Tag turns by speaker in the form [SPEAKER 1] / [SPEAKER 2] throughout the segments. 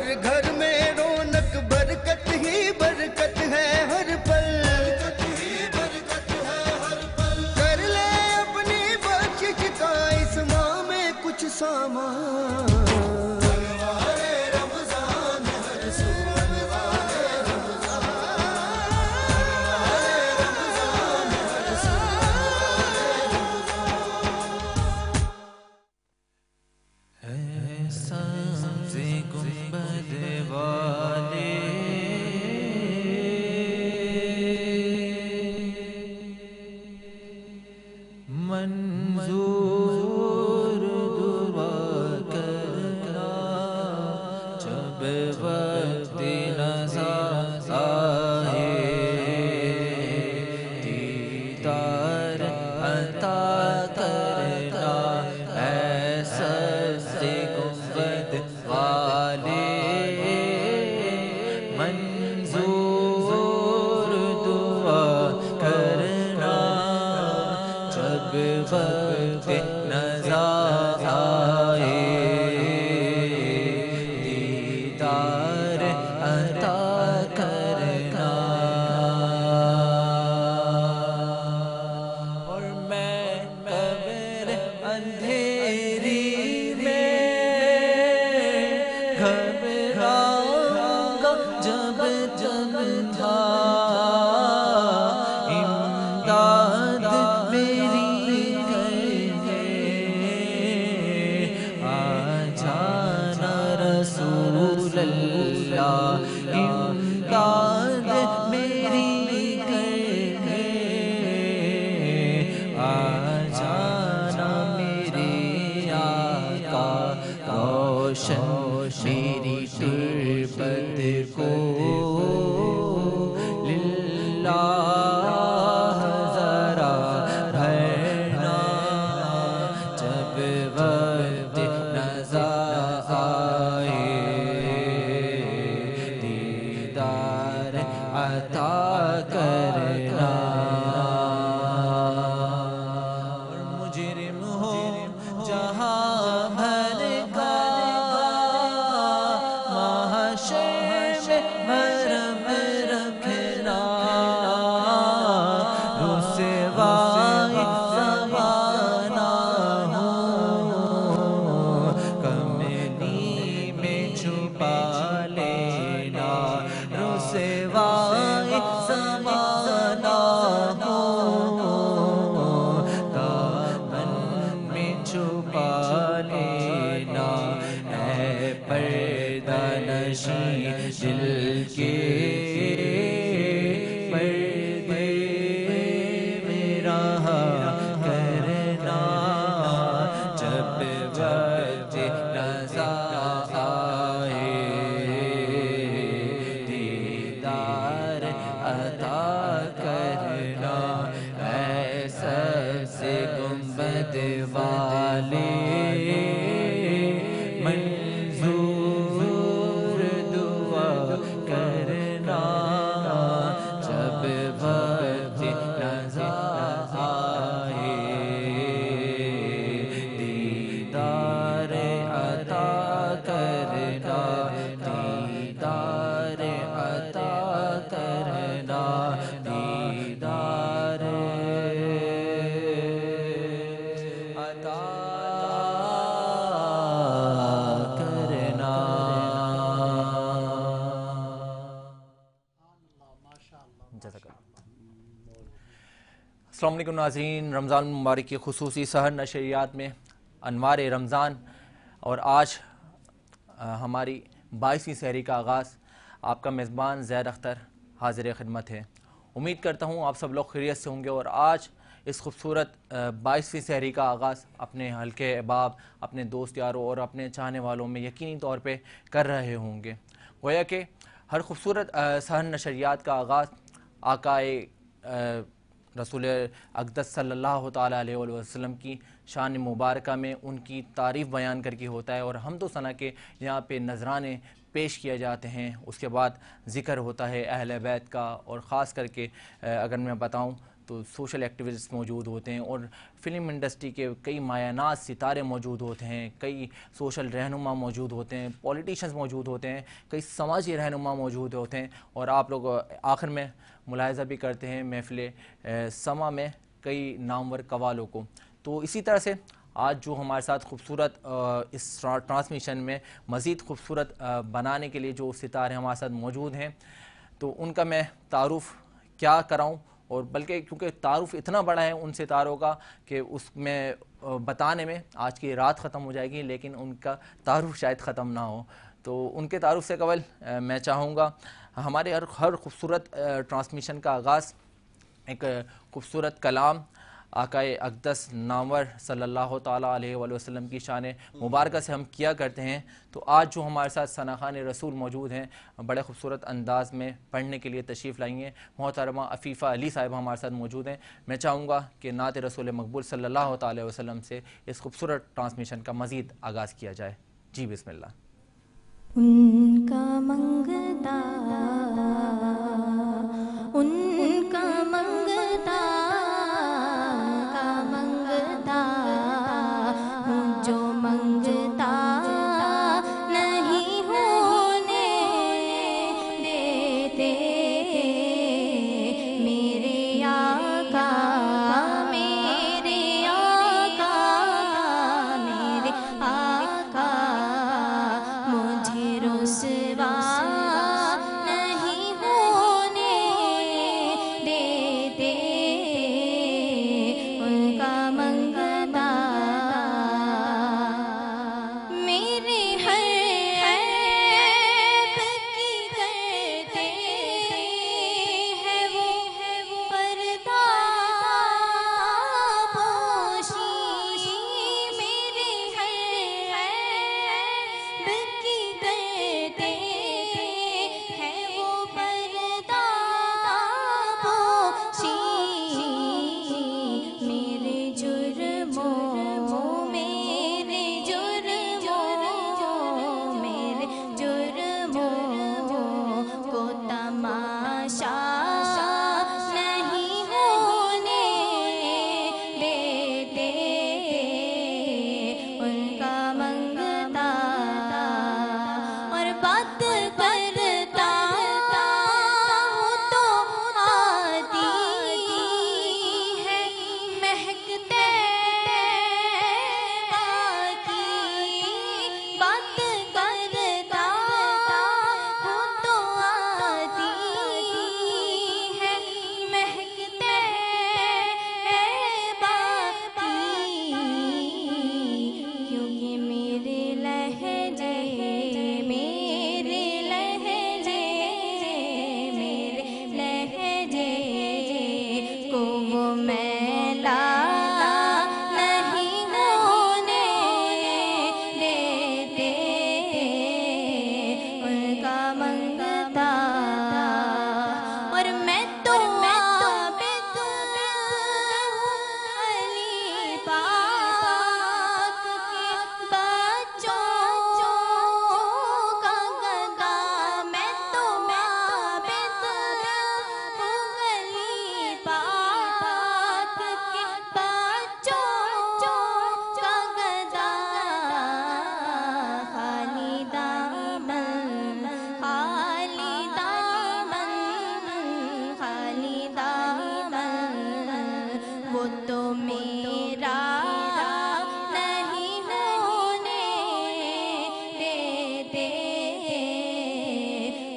[SPEAKER 1] ہر گھر میں رونق برکت ہی برکت ہے ہر پل، کر لے اپنی بخشش کا اس ماہ میں کچھ سامان۔
[SPEAKER 2] میری تربت کو للہ ذرا بھرنا، جب وقت نظر آئے دیدار عطا کرنا۔ اور مجرم ہو جہاں بھر کا دل کے پردے میں رہا کرنا، جب وقت نظر آئے دیدار عطا کرنا۔ اے سب سے گنبد والے السلام علیکم ناظرین، رمضان المبارک کی خصوصی سحر نشریات میں انوار رمضان، اور آج ہماری 22ویں سحری کا آغاز آپ کا میزبان زید اختر حاضر خدمت ہے۔ امید کرتا ہوں آپ سب لوگ خیریت سے ہوں گے، اور آج اس خوبصورت 22ویں سحری کا آغاز اپنے حلقے احباب، اپنے دوست یاروں اور اپنے چاہنے والوں میں یقینی طور پہ کر رہے ہوں گے۔ گویا کہ ہر خوبصورت سحر نشریات کا آغاز آقائے رسول اقدس صلی اللہ تعالیٰ علیہ وسلم کی شان مبارکہ میں ان کی تعریف بیان کر کے ہوتا ہے، اور حمد و ثنا کے یہاں پہ نذرانے پیش کیے جاتے ہیں۔ اس کے بعد ذکر ہوتا ہے اہل بیت کا، اور خاص کر کے اگر میں بتاؤں تو سوشل ایکٹیوسٹ موجود ہوتے ہیں، اور فلم انڈسٹری کے کئی مایہ ناز ستارے موجود ہوتے ہیں، کئی سوشل رہنما موجود ہوتے ہیں، پولیٹیشنز موجود ہوتے ہیں، کئی سماجی رہنما موجود ہوتے ہیں، اور آپ لوگ آخر میں ملاحظہ بھی کرتے ہیں محفل سما میں کئی نامور قوالوں کو۔ تو اسی طرح سے آج جو ہمارے ساتھ خوبصورت اس ٹرانسمیشن میں مزید خوبصورت بنانے کے لیے جو ستارے ہمارے ساتھ موجود ہیں، تو ان کا میں تعارف کیا کراؤں، اور بلکہ کیونکہ تعارف اتنا بڑا ہے ان ستاروں کا کہ اس میں بتانے میں آج کی رات ختم ہو جائے گی، لیکن ان کا تعارف شاید ختم نہ ہو۔ تو ان کے تعارف سے قبل میں چاہوں گا ہمارے ہر خوبصورت ٹرانسمیشن کا آغاز ایک خوبصورت کلام آقائے اقدس نامور صلی اللہ تعالیٰ علیہ وآلہ وسلم کی شان مبارکہ سے ہم کیا کرتے ہیں۔ تو آج جو ہمارے ساتھ ثناخوان رسول موجود ہیں، بڑے خوبصورت انداز میں پڑھنے کے لیے تشریف لائیں ہیں، محترمہ عفیفہ علی صاحبہ ہمارے ساتھ موجود ہیں۔ میں چاہوں گا کہ نعت رسول مقبول صلی اللہ تعالیٰ علیہ وسلم سے اس خوبصورت ٹرانسمیشن کا مزید آغاز کیا جائے۔ جی بسم اللہ۔
[SPEAKER 3] ان کا منگتا، ان کا منگتا، ہوں جو منگتا نہیں ہونے دیتے میرے آقا، میرے آقا، میرے آقا، مجھے رسوا نہیں ہونے دیتے ان کا منگتا، میرے ہر عیب کی کرتے ہیں وہ پردہ پوشی، میرے ہر عیب کی کرتے ہیں وہ پردہ پوشی، میرے جرموں، میرے جرموں، میرے جرموں کو تماشا نہیں ہونے دیتے ان کا منگتا، اور بات کرتا ہوں تو آتی ہے مہکتے باقی، بات کرتا ہوں تو آتی ہے مہکتے باقی، کیونکہ میرے لہجے، میرے لہجے، میرے لہجے کو وہ میلا نہیں ہونے دیتے ان کا منگتا، اور میں تو عابد علی پاک کے بچوں کا گدا، میں تو عابد علی پاک کے بچوں کا گدا، خالی دامن، خالی دامن، خالی دامن، وہ تو میرا نہیں ہونے دیتے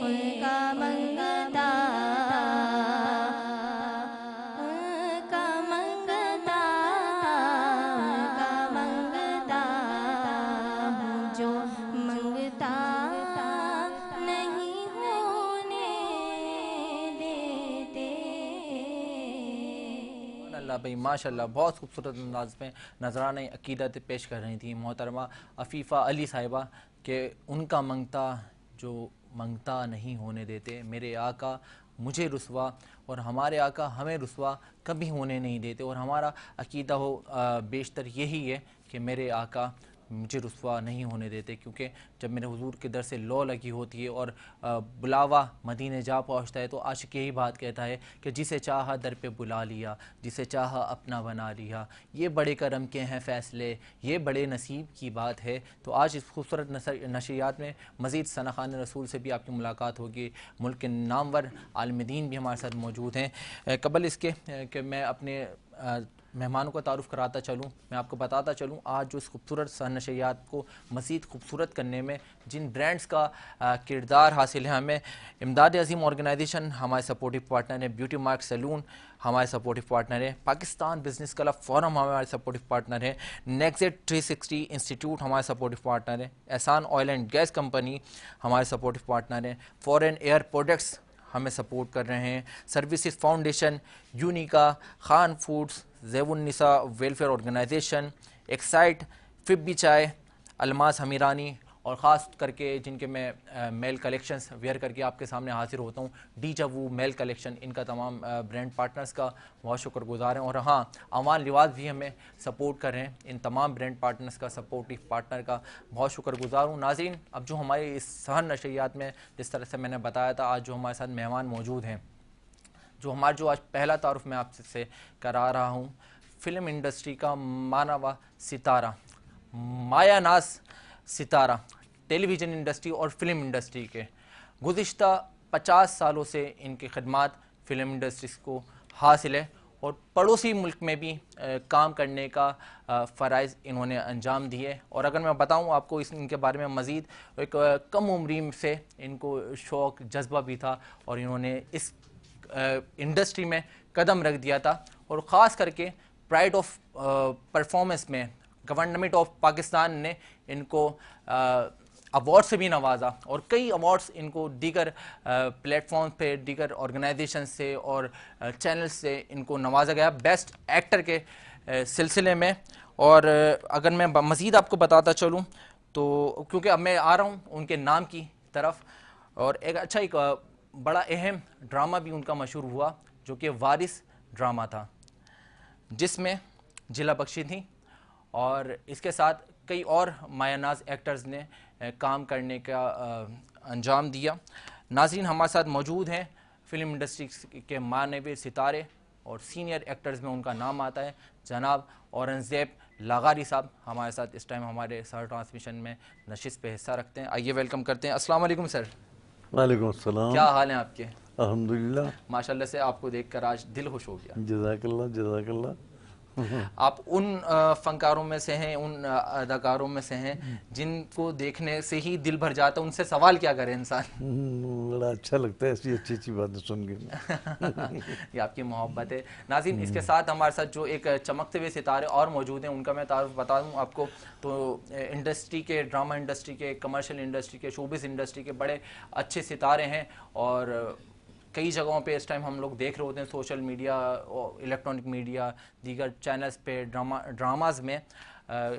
[SPEAKER 3] ان کا منگتا، ان کا منگتا، ان کا منگتا، ہوں جو منگتا نہیں ہونے دیتے۔
[SPEAKER 2] اللہ بھائی ماشاء اللہ، بہت خوبصورت انداز میں نذرانہ عقیدت پیش کر رہی تھیں محترمہ عفیفہ علی صاحبہ کہ ان کا منگتا جو منگتا نہیں ہونے دیتے، میرے آقا مجھے رسوا اور ہمارے آقا ہمیں رسوا کبھی ہونے نہیں دیتے، اور ہمارا عقیدہ بیشتر یہی ہے کہ میرے آقا مجھے رسوا نہیں ہونے دیتے، کیونکہ جب میرے حضور کے در سے لو لگی ہوتی ہے اور بلاوا مدینے جا پہنچتا ہے تو عاشق یہی بات کہتا ہے کہ جسے چاہا در پہ بلا لیا، جسے چاہا اپنا بنا لیا، یہ بڑے کرم کے ہیں فیصلے، یہ بڑے نصیب کی بات ہے۔ تو آج اس خوبصورت نشریات میں مزید ثنا خان رسول سے بھی آپ کی ملاقات ہوگی، ملک کے نامور عالم دین بھی ہمارے ساتھ موجود ہیں۔ قبل اس کے کہ میں اپنے مہمانوں کا تعارف کراتا چلوں، میں آپ کو بتاتا چلوں آج جو اس خوبصورت نشریات کو مزید خوبصورت کرنے میں جن برانڈز کا کردار حاصل ہے ہمیں، امداد عظیم آرگنائزیشن ہمارے سپورٹیو پارٹنر ہے، بیوٹی مارک سیلون ہمارے سپورٹیو پارٹنر ہے، پاکستان بزنس کلب فورم ہمارے سپورٹیو پارٹنر ہے، نیکزٹ 360 انسٹیٹیوٹ ہمارے سپورٹیو پارٹنر ہے، احسان آئل اینڈ گیس کمپنی ہمارے سپورٹیو پارٹنر ہے، فورن ایئر پروڈکٹس ہمیں سپورٹ کر رہے ہیں، سروسز فاؤنڈیشن، یونیکا، خان فوڈز، زیب النساء ویلفیئر آرگنائزیشن، ایکسائٹ، فبی چائے، الماس ہمیرانی، اور خاص کر کے جن کے میں میل کلیکشنز ویئر کر کے آپ کے سامنے حاضر ہوتا ہوں، ڈی جاوو میل کلیکشن، ان کا تمام برانڈ پارٹنرز کا بہت شکر گزار ہیں۔ اور ہاں، امان لباس بھی ہمیں سپورٹ کر رہے ہیں، ان تمام برانڈ پارٹنرز کا، سپورٹیو پارٹنر کا بہت شکر گزار ہوں۔ ناظرین، اب جو ہمارے اس سحر نشریات میں جس طرح سے میں نے بتایا تھا، آج جو ہمارے ساتھ مہمان موجود ہیں، جو آج پہلا تعارف میں آپ سے کرا رہا ہوں، فلم انڈسٹری کا مانوا ستارہ، مایا ناز ستارہ، ٹیلی ویژن انڈسٹری اور فلم انڈسٹری کے گزشتہ 50 سالوں سے ان کی خدمات فلم انڈسٹریز کو حاصل ہے، اور پڑوسی ملک میں بھی کام کرنے کا فرائض انہوں نے انجام دیے۔ اور اگر میں بتاؤں آپ کو ان کے بارے میں مزید، ایک کم عمری سے ان کو شوق جذبہ بھی تھا اور انہوں نے اس انڈسٹری میں قدم رکھ دیا تھا، اور خاص کر کے پرائڈ آف پرفارمنس میں گورنمنٹ آف پاکستان نے ان کو ایوارڈ سے بھی نوازا، اور کئی ایوارڈز ان کو دیگر پلیٹ فارم پہ، دیگر آرگنائزیشن سے اور چینلز سے ان کو نوازا گیا بیسٹ ایکٹر کے سلسلے میں۔ اور اگر میں مزید آپ کو بتاتا چلوں تو کیونکہ اب میں آ رہا ہوں ان کے نام کی طرف، اور ایک بڑا اہم ڈرامہ بھی ان کا مشہور ہوا جو کہ وارث ڈرامہ تھا، جس میں جلا بخشی تھیں، اور اس کے ساتھ کئی اور مایا ناز ایکٹرز نے کام کرنے کا انجام دیا۔ ناظرین، ہمارے ساتھ موجود ہیں فلم انڈسٹری کے مانوی ستارے اور سینئر ایکٹرز میں ان کا نام آتا ہے، جناب اورنگزیب لاغاری صاحب ہمارے ساتھ اس ٹائم ہمارے سر ٹرانسمیشن میں نشست پہ حصہ رکھتے ہیں۔ آئیے ویلکم کرتے ہیں۔ السلام علیکم سر۔
[SPEAKER 4] وعلیکم السلام۔
[SPEAKER 2] کیا حال ہیں آپ کے؟
[SPEAKER 4] الحمدللہ،
[SPEAKER 2] ماشاءاللہ سے آپ کو دیکھ کر آج دل خوش ہو گیا۔
[SPEAKER 4] جزاک اللہ، جزاک اللہ۔
[SPEAKER 2] آپ ان فنکاروں میں سے ہیں، ان اداکاروں میں سے ہیں جن کو دیکھنے سے ہی دل بھر جاتا ہے، ان سے سوال کیا کرے انسان۔
[SPEAKER 4] بڑا اچھا لگتا ہے ایسی اچھی باتیں سن کے۔
[SPEAKER 2] یہ آپ کی محبت ہے۔ ناظرین، اس کے ساتھ ہمارے ساتھ جو ایک چمکتے ہوئے ستارے اور موجود ہیں، ان کا میں تعارف بتا دوں آپ کو، تو انڈسٹری کے، ڈرامہ انڈسٹری کے، کمرشل انڈسٹری کے، شوبز انڈسٹری کے بڑے اچھے ستارے ہیں، اور کئی جگہوں پہ اس ٹائم ہم لوگ دیکھ رہے ہوتے ہیں، سوشل میڈیا، الیکٹرانک میڈیا، دیگر چینلز پہ، ڈراماز میں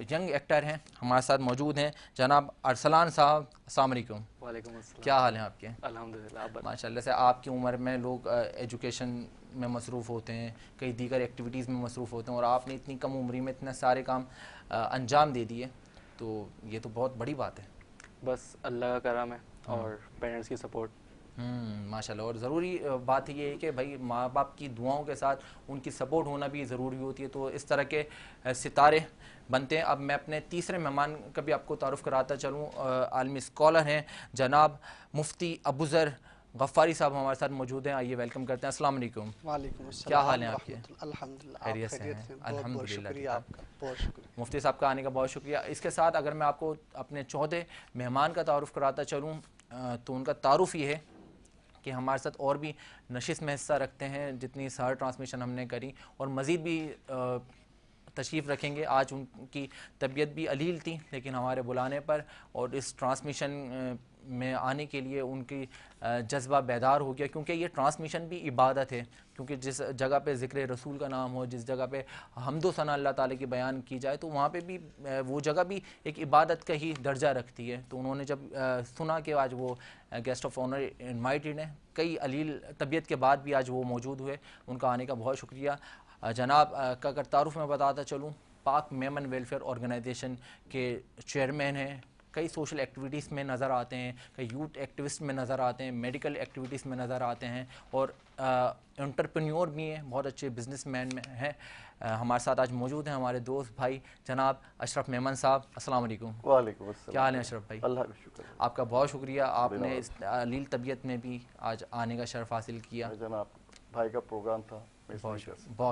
[SPEAKER 2] ینگ ایکٹر ہیں ہمارے ساتھ موجود ہیں، جناب ارسلان صاحب۔ السلام علیکم۔
[SPEAKER 5] وعلیکم السلام۔
[SPEAKER 2] کیا حال ہیں آپ کے؟
[SPEAKER 5] الحمدللہ، آپ بتائیں۔
[SPEAKER 2] ماشاء اللہ سے آپ کی عمر میں لوگ ایجوکیشن میں مصروف ہوتے ہیں، کئی دیگر ایکٹیویٹیز میں مصروف ہوتے ہیں، اور آپ نے اتنی کم عمری میں اتنے سارے کام انجام دے دیے، تو یہ تو بہت بڑی بات ہے۔
[SPEAKER 5] بس اللہ کا کرم ہے اور پیرنٹس کی سپورٹ۔
[SPEAKER 2] ماشاء اللہ، اور ضروری بات یہ ہے کہ بھائی ماں باپ کی دعاؤں کے ساتھ ان کی سپورٹ ہونا بھی ضروری ہوتی ہے، تو اس طرح کے ستارے بنتے ہیں۔ اب میں اپنے تیسرے مہمان کا بھی آپ کو تعارف کراتا چلوں، عالمی اسکالر ہیں جناب مفتی ابوذر غفاری صاحب ہمارے ساتھ موجود ہیں۔ آئیے ویلکم کرتے ہیں۔ السلام علیکم۔
[SPEAKER 6] وعلیکم السلام۔
[SPEAKER 2] کیا حال ہیں آپ کے؟
[SPEAKER 6] الحمدللہ،
[SPEAKER 2] خیریت سے ہیں؟
[SPEAKER 6] بہت بہت شکریہ آپ کا، بہت شکریہ۔
[SPEAKER 2] مفتی صاحب کا آنے کا بہت شکریہ۔ اس کے ساتھ اگر میں آپ کو اپنے چوتھے مہمان کا تعارف کراتا چلوں تو ان کا تعارف یہ ہے کہ ہمارے ساتھ اور بھی نشست میں حصہ رکھتے ہیں، جتنی سحر ٹرانسمیشن ہم نے کری، اور مزید بھی تشریف رکھیں گے۔ آج ان کی طبیعت بھی علیل تھی، لیکن ہمارے بلانے پر اور اس ٹرانسمیشن میں آنے کے لیے ان کی جذبہ بیدار ہو گیا، کیونکہ یہ ٹرانسمیشن بھی عبادت ہے، کیونکہ جس جگہ پہ ذکر رسول کا نام ہو، جس جگہ پہ حمد و ثنا اللہ تعالیٰ کی بیان کی جائے، تو وہاں پہ بھی وہ جگہ بھی ایک عبادت کا ہی درجہ رکھتی ہے۔ تو انہوں نے جب سنا کہ آج وہ گیسٹ آف آنر انوائٹڈ ہیں، کئی علیل طبیعت کے بعد بھی آج وہ موجود ہوئے، ان کا آنے کا بہت شکریہ۔ جناب کا اگر تعارف میں بتاتا چلوں پاک میمن ویلفیئر آرگنائزیشن کے چیئرمین ہیں. کئی سوشل ایکٹیویٹیز میں نظر آتے ہیں, کئی یوتھ ایکٹیوسٹ میں نظر آتے ہیں, میڈیکل ایکٹیویٹیز میں نظر آتے ہیں, اور انٹرپرینیور بھی ہیں, بہت اچھے بزنس مین میں ہیں. ہمارے ساتھ آج موجود ہیں ہمارے دوست بھائی جناب اشرف میمن صاحب. السلام علیکم.
[SPEAKER 7] وعلیکم السلام.
[SPEAKER 2] کیا حال ہے اشرف بھائی؟
[SPEAKER 7] اللہ کا شکر ہے.
[SPEAKER 2] آپ کا بہت شکریہ, آپ نے اس علیل طبیعت میں بھی آج آنے کا شرف حاصل کیا.
[SPEAKER 7] جناب بھائی کا پروگرام تھا.
[SPEAKER 2] بہت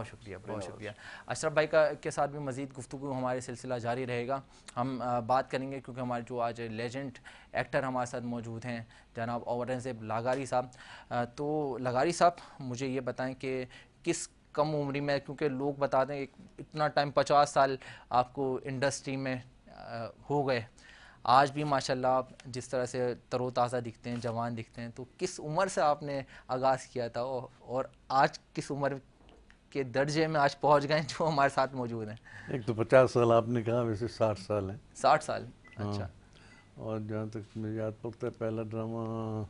[SPEAKER 2] شکریہ, بہت شکریہ. اشرف بھائی کے ساتھ بھی مزید گفتگو ہمارے سلسلہ جاری رہے گا. ہم بات کریں گے کیونکہ ہمارے جو آج لیجنڈ ایکٹر ہمارے ساتھ موجود ہیں جناب اورنگزیب لاغاری صاحب. تو لاغاری صاحب مجھے یہ بتائیں کہ کس کم عمری میں, کیونکہ لوگ بتاتے ہیں اتنا ٹائم 50 سال آپ کو انڈسٹری میں ہو گئے, آج بھی ماشاءاللہ آپ جس طرح سے تر و تازہ دکھتے ہیں, جوان دکھتے ہیں, تو کس عمر سے آپ نے آغاز کیا تھا اور آج کس عمر کے درجے میں آج پہنچ گئے جو ہمارے ساتھ موجود ہیں؟
[SPEAKER 4] ایک تو 50 سال آپ نے کہا, ویسے 60 سال ہیں.
[SPEAKER 2] 60 سال. اچھا.
[SPEAKER 4] اور جہاں تک مجھے یاد پڑتا ہے پہلا ڈرامہ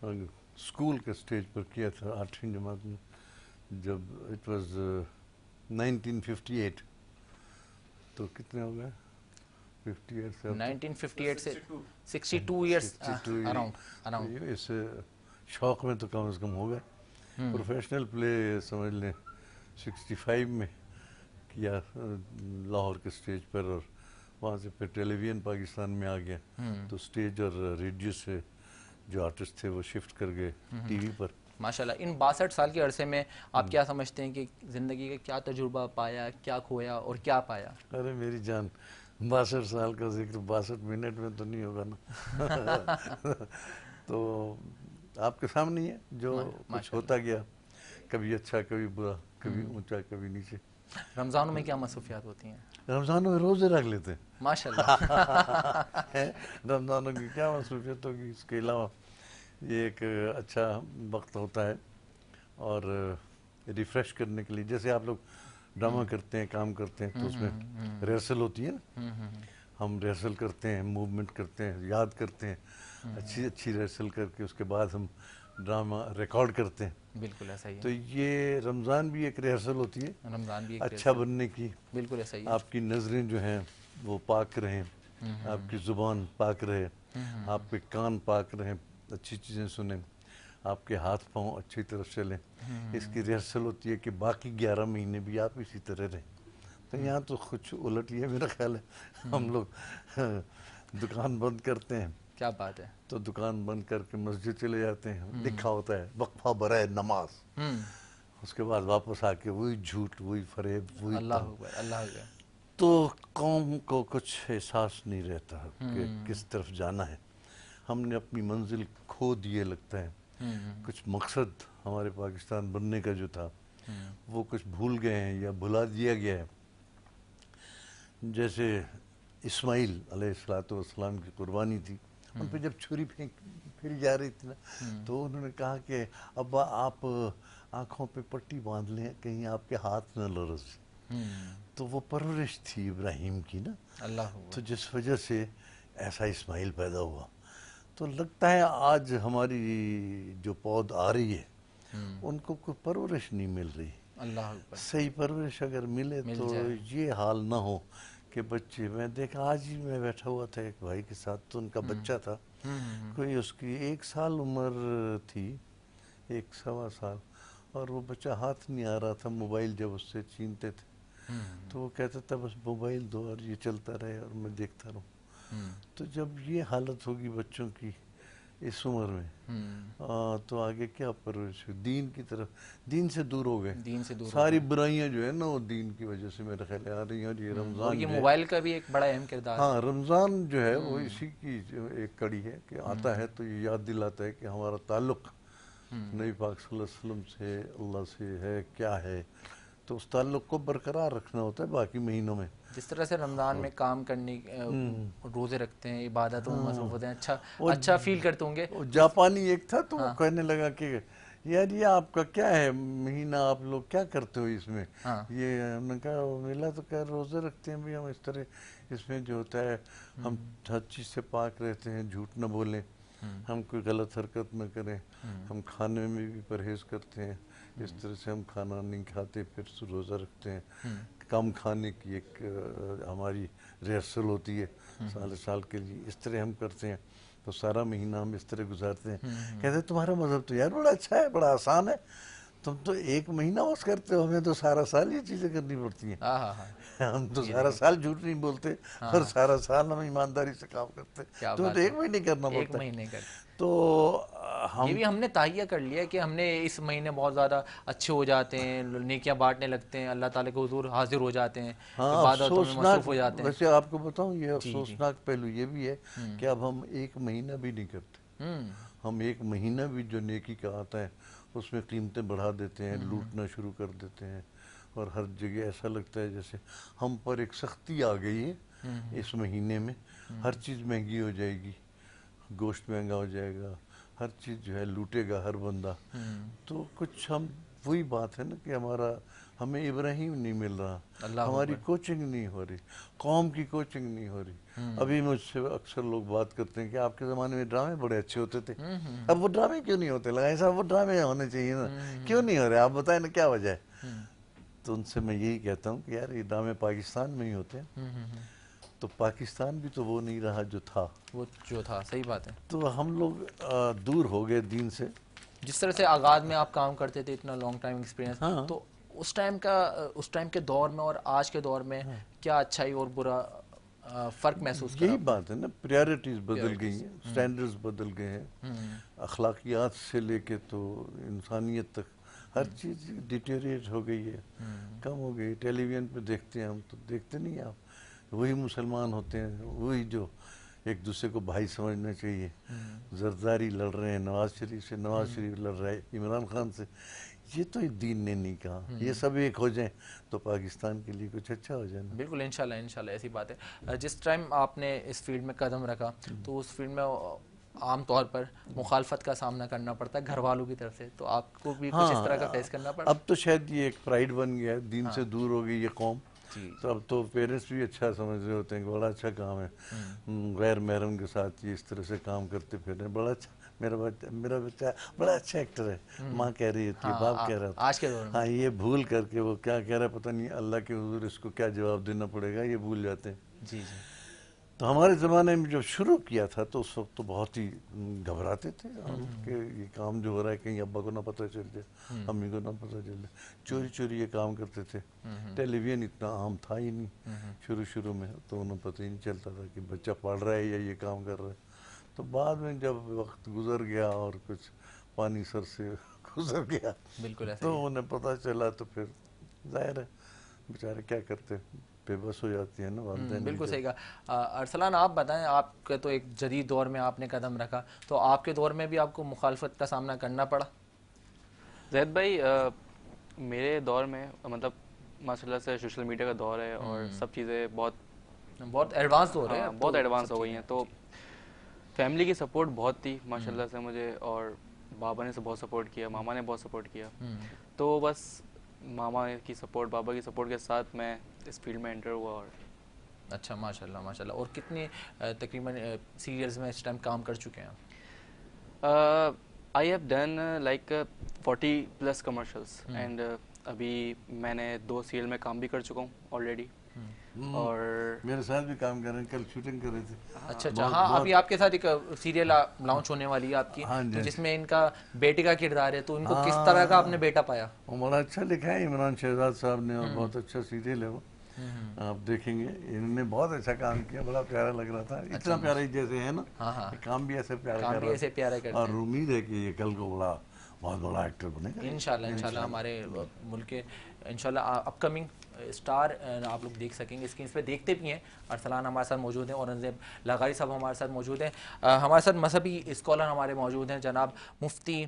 [SPEAKER 4] اسکول کے اسٹیج پر کیا تھا 8ویں جماعت میں, جب اٹ واز 1958. تو کتنے ہو گئے 58 سے
[SPEAKER 2] 1958 سے 62 ایئرس اراؤنڈ.
[SPEAKER 4] اس شوق میں تو کم از کم ہو گئے. پروفیشنل پلے سمجھ لیں 65 میں کیا لاہور کے اسٹیج پر, اور وہاں سے پھر ٹیلی ویژن پاکستان میں آ گیا. تو اسٹیج اور ریڈیو سے جو آرٹسٹ تھے وہ شفٹ کر گئے ٹی وی پر.
[SPEAKER 2] ماشاءاللہ. ان 62 سال کے عرصے میں آپ کیا سمجھتے ہیں کہ زندگی کا کیا تجربہ پایا, کیا کھویا اور کیا پایا؟
[SPEAKER 4] ارے میری جان, 62 سال کا ذکر 62 منٹ میں تو نہیں ہوگا نا. تو آپ کے سامنے ہے جو کچھ ہوتا گیا, کبھی اچھا کبھی برا, کبھی اونچا کبھی نیچے.
[SPEAKER 2] رمضانوں میں کیا مصروفیات ہوتی ہیں؟
[SPEAKER 4] رمضانوں میں روزے رکھ لیتے ہیں
[SPEAKER 2] ماشاءاللہ.
[SPEAKER 4] رمضانوں کی کیا مصروفیت ہوگی, اس کے علاوہ یہ ایک اچھا وقت ہوتا ہے اور ریفریش کرنے کے لیے. جیسے آپ لوگ ڈرامہ کرتے ہیں, کام کرتے ہیں, تو اس میں ریہرسل ہوتی ہے نا, ہم ریہرسل کرتے ہیں, موومنٹ کرتے ہیں, یاد کرتے ہیں, اچھی ریہرسل کر کے اس کے بعد ہم ڈرامہ ریکارڈ کرتے ہیں.
[SPEAKER 2] بالکل ایسا ہی ہے.
[SPEAKER 4] تو یہ رمضان بھی ایک ریہرسل ہوتی ہے
[SPEAKER 2] رمضان بھی
[SPEAKER 4] اچھا بننے کی.
[SPEAKER 2] بالکل ایسا ہی ہے.
[SPEAKER 4] آپ کی نظریں جو ہیں وہ پاک رہیں, آپ کی زبان پاک رہے, آپ کے کان پاک رہیں, اچھی چیزیں سنیں, آپ کے ہاتھ پاؤں اچھی طرف چلیں. اس کی ریہرسل ہوتی ہے کہ باقی 11 مہینے بھی آپ اسی طرح رہیں. تو یہاں تو کچھ الٹ یہ میرا خیال ہے, ہم لوگ دکان بند کرتے ہیں.
[SPEAKER 2] کیا بات ہے.
[SPEAKER 4] تو دکان بند کر کے مسجد چلے جاتے ہیں, لکھا ہوتا ہے وقفہ برائے نماز. اس کے بعد واپس آ کے وہی جھوٹ, وہی فریب, وہی
[SPEAKER 2] اللہ اکبر, اللہ اکبر.
[SPEAKER 4] تو قوم کو کچھ احساس نہیں رہتا کہ کس طرف جانا ہے. ہم نے اپنی منزل کھو دیے لگتا ہے. کچھ مقصد ہمارے پاکستان بننے کا جو تھا وہ کچھ بھول گئے ہیں یا بھلا دیا گیا ہے. جیسے اسماعیل علیہ السلام کی قربانی تھی, ان پہ جب چھری پھر جا رہی تھی نا, تو انہوں نے کہا کہ ابا آپ آنکھوں پہ پٹی باندھ لیں کہیں آپ کے ہاتھ نہ لرز. تو وہ پرورش تھی ابراہیم کی نا,
[SPEAKER 2] اللہ.
[SPEAKER 4] تو جس وجہ سے ایسا اسماعیل پیدا ہوا. تو لگتا ہے آج ہماری جو پود آ رہی ہے ان کو کوئی پرورش نہیں مل رہی.
[SPEAKER 2] اللہ اکبر.
[SPEAKER 4] صحیح پرورش اگر ملے تو یہ حال نہ ہو کہ بچے, میں دیکھا آج ہی میں بیٹھا ہوا تھا ایک بھائی کے ساتھ, تو ان کا بچہ تھا, کوئی اس کی 1 سال عمر تھی, 1.25 سال, اور وہ بچہ ہاتھ نہیں آ رہا تھا موبائل جب اس سے چھینتے تھے. تو وہ کہتا تھا بس موبائل دو اور یہ چلتا رہے اور میں دیکھتا رہوں. تو جب یہ حالت ہوگی بچوں کی اس عمر میں, تو آگے کیا پرورش, دین کی طرف, دین سے دور ہو گئے. ساری برائیاں جو ہے نا وہ دین کی وجہ سے میرے خیال آ رہی ہیں. اور یہ رمضان,
[SPEAKER 2] یہ موبائل کا بھی ایک بڑا اہم کردار ہے.
[SPEAKER 4] ہاں, رمضان جو ہے وہ اسی کی ایک کڑی ہے کہ آتا ہے تو یہ یاد دلاتا ہے کہ ہمارا تعلق نبی پاک صلی اللہ علیہ وسلم سے, اللہ سے ہے کیا ہے. تو اس تعلق کو برقرار رکھنا ہوتا ہے باقی مہینوں میں.
[SPEAKER 2] جس طرح سے رمضان میں کام کرنے, روزے رکھتے ہیں, عبادتوں میں مصروف ہوتے ہیں, اچھا فیل کرتے ہوں گے.
[SPEAKER 4] جاپانی ایک تھا تو وہ کہنے لگا کہ یار یہ آپ کا کیا ہے مہینہ, آپ لوگ کیا کرتے ہو اس میں. یہ ہم نے کہا ملا تو کہہ روزے رکھتے ہیں بھی ہم, اس طرح اس میں جو ہوتا ہے ہم ہر چیز سے پاک رہتے ہیں, جھوٹ نہ بولیں, ہم کوئی غلط حرکت نہ کریں, ہم کھانے میں بھی پرہیز کرتے ہیں, اس طرح سے ہم کھانا نہیں کھاتے پھر روزہ رکھتے ہیں, کم کھانے کی ایک ہماری ریہرسل ہوتی ہے سال سال کے لیے، اس طرح ہم کرتے ہیں، تو سارا مہینہ ہم اس طرح گزارتے ہیں. کہتے ہیں تمہارا مذہب تو یار بڑا اچھا ہے، بڑا آسان ہے، تم تو ایک مہینہ بس کرتے ہو، ہمیں تو سارا سال یہ چیزیں کرنی پڑتی ہیں. ہم تو سارا سال جھوٹ نہیں بولتے اور سارا سال ہم ایمانداری سے کام کرتے ہیں، تو ایک مہینے کرنا پڑتا ہے. تو
[SPEAKER 2] یہ بھی ہم نے تہیہ کر لیا کہ ہم نے اس مہینے بہت زیادہ اچھے ہو جاتے ہیں، نیکیاں بانٹنے لگتے ہیں، اللہ تعالیٰ کے حضور حاضر ہو جاتے ہیں، عبادتوں میں مصروف ہو جاتے ہیں.
[SPEAKER 4] ویسے آپ کو بتاؤں یہ افسوسناک پہلو یہ بھی ہے کہ اب ہم ایک مہینہ بھی نہیں کرتے. ہم ایک مہینہ بھی جو نیکی کا آتا ہے اس میں قیمتیں بڑھا دیتے ہیں، لوٹنا شروع کر دیتے ہیں، اور ہر جگہ ایسا لگتا ہے جیسے ہم پر ایک سختی آ گئی ہے اس مہینے میں. ہر چیز مہنگی ہو جائے گی، گوشت مہنگا ہو جائے گا، ہر چیز جو ہے لوٹے گا ہر بندہ. تو کچھ ہم وہی بات ہے نا کہ ہمیں ابراہیم نہیں مل رہا، ہماری کوچنگ نہیں ہو رہی، قوم کی کوچنگ نہیں ہو رہی. ابھی مجھ سے اکثر لوگ بات کرتے ہیں کہ آپ کے زمانے میں ڈرامے بڑے اچھے ہوتے تھے، اب وہ ڈرامے کیوں نہیں ہوتے؟ لگائیں صاحب وہ ڈرامے ہونے چاہیے نا، کیوں نہیں ہو رہے؟ آپ بتائیں نا کیا وجہ ہے. تو ان سے میں یہی کہتا ہوں کہ یار یہ ڈرامے پاکستان میں ہی ہوتے ہیں، تو پاکستان بھی تو وہ نہیں رہا جو تھا.
[SPEAKER 2] صحیح بات ہے.
[SPEAKER 4] تو ہم لوگ دور ہو گئے دین سے.
[SPEAKER 2] جس طرح سے آغاز میں آپ کام کرتے تھے، اتنا لانگ ٹائم ایکسپیرینس، تو اس ٹائم کے دور میں اور آج کے دور میں کیا اچھائی اور برا فرق محسوس کرا؟
[SPEAKER 4] یہی بات ہے نا، پریارٹیز بدل گئی ہیں، سٹینڈرڈز بدل گئے ہیں، اخلاقیات سے لے کے تو انسانیت تک ہر چیز ڈیٹیریٹ ہو گئی ہے، کم ہو گئی. ٹیلی ویژن پہ دیکھتے ہیں ہم، تو دیکھتے نہیں ہیں آپ، وہی مسلمان ہوتے ہیں، وہی جو ایک دوسرے کو بھائی سمجھنا چاہیے. زرداری لڑ رہے ہیں نواز شریف سے، نواز شریف لڑ رہا ہے عمران خان سے. یہ تو دین نے نہیں کہا. یہ سب ایک ہو جائیں تو پاکستان کے لیے کچھ اچھا ہو جائے.
[SPEAKER 2] بالکل، انشاءاللہ ایسی بات ہے. جس ٹائم آپ نے اس فیلڈ میں قدم رکھا تو اس فیلڈ میں عام طور پر مخالفت کا سامنا کرنا پڑتا ہے گھر والوں کی طرف سے، تو آپ کو بھی کچھ اس طرح کا فیس کرنا پڑا؟
[SPEAKER 4] اب تو شاید یہ ایک پرائیڈ بن گیا ہے، دین سے دور ہو گئی یہ قوم. تو اب تو پیرنٹس بھی اچھا سمجھ رہے ہوتے ہیں کہ بڑا اچھا کام ہے، غیر محرم کے ساتھ یہ اس طرح سے کام کرتے پھر رہے ہیں. بڑا اچھا، میرا بچہ بڑا اچھا ایکٹر ہے، ماں کہہ رہی ہوتی ہے، باپ کہہ رہا ہوتا ہے.
[SPEAKER 2] آج کے دور میں
[SPEAKER 4] یہ بھول کر کے وہ کیا کہہ رہا ہے پتہ نہیں، اللہ کے حضور اس کو کیا جواب دینا پڑے گا، یہ بھول جاتے ہیں. تو ہمارے زمانے میں جب شروع کیا تھا تو اس وقت تو بہت ہی گھبراتے تھے کہ یہ کام جو ہو رہا ہے کہیں ابا کو نہ پتہ چل جائے، امی کو نہ پتہ چل جائے. چوری چوری یہ کام کرتے تھے. ٹیلی ویژن اتنا عام تھا ہی نہیں شروع میں، تو انہیں پتہ ہی نہیں چلتا تھا کہ بچہ پڑھ رہا ہے یا یہ کام کر رہا ہے. تو بعد میں جب وقت گزر گیا اور کچھ پانی سر سے گزر گیا تو انہیں پتہ چلا، تو پھر ظاہر ہے بیچارے کیا کرتے، بے بس ہو جاتی ہے نا والدین.
[SPEAKER 2] بالکل صحیح کہا. ارسلان آپ بتائیں، آپ کے تو ایک جدید دور میں آپ نے قدم رکھا، تو آپ کے دور میں بھی آپ کو مخالفت کا سامنا کرنا پڑا؟
[SPEAKER 5] زید بھائی میرے دور میں مطلب ماشاء اللہ سے سوشل میڈیا کا دور ہے اور سب چیزیں بہت
[SPEAKER 2] ایڈوانس ہو رہے ہیں،
[SPEAKER 5] بہت ایڈوانس ہو گئی ہیں. تو فیملی کی سپورٹ بہت تھی ماشاء اللہ سے مجھے، اور بابا نے سے بہت سپورٹ کیا، ماما نے بہت سپورٹ کیا. تو بس ماما کی سپورٹ، بابا کی سپورٹ کے ساتھ میں اس فیلڈ میں انٹر ہوا. اور
[SPEAKER 2] اچھا، ماشاء اللہ. اور کتنے تقریباً سیریلز میں اس ٹائم کام کر چکے ہیں؟
[SPEAKER 5] I have done like 40+ commercials and ابھی میں نے 2 سیریل میں کام بھی کر چکا ہوں آلریڈی. اور
[SPEAKER 4] میرے ساتھ بھی کام کر رہے ہیں، کل شوٹنگ کر رہے تھے.
[SPEAKER 2] اچھا. ہاں، ابھی آپ کے ساتھ ایک سیریل لانچ ہونے والی ہے آپ کی، جس میں ان کا بیٹے کا کردار ہے، تو ان کو کس طرح کا آپ نے بیٹا پایا؟
[SPEAKER 4] وہ بڑا اچھا لکھا ہے عمران شہزاد صاحب نے، اور بہت اچھا سیریل ہے وہ، آپ دیکھیں گے. انہوں نے بہت اچھا کام کیا، بڑا پیارا لگ رہا تھا، اتنا پیارا ہی جیسے ہے نا، کام بھی ایسے پیارا کر رہا ہے. اور امید ہے کہ یہ کل کو بہت بڑا ایکٹر بنے گا
[SPEAKER 2] انشاءاللہ. ہمارے ملک کے انشاءاللہ اپ کمنگ اسٹار آپ لوگ دیکھ سکیں گے، اسکرینس پہ دیکھتے بھی ہیں. ارسلان ہمارے ساتھ موجود ہیں، اورنگزیب لغاری صاحب ہمارے ساتھ موجود ہیں. ہمارے ساتھ مذہبی اسکالر ہمارے موجود ہیں، جناب مفتی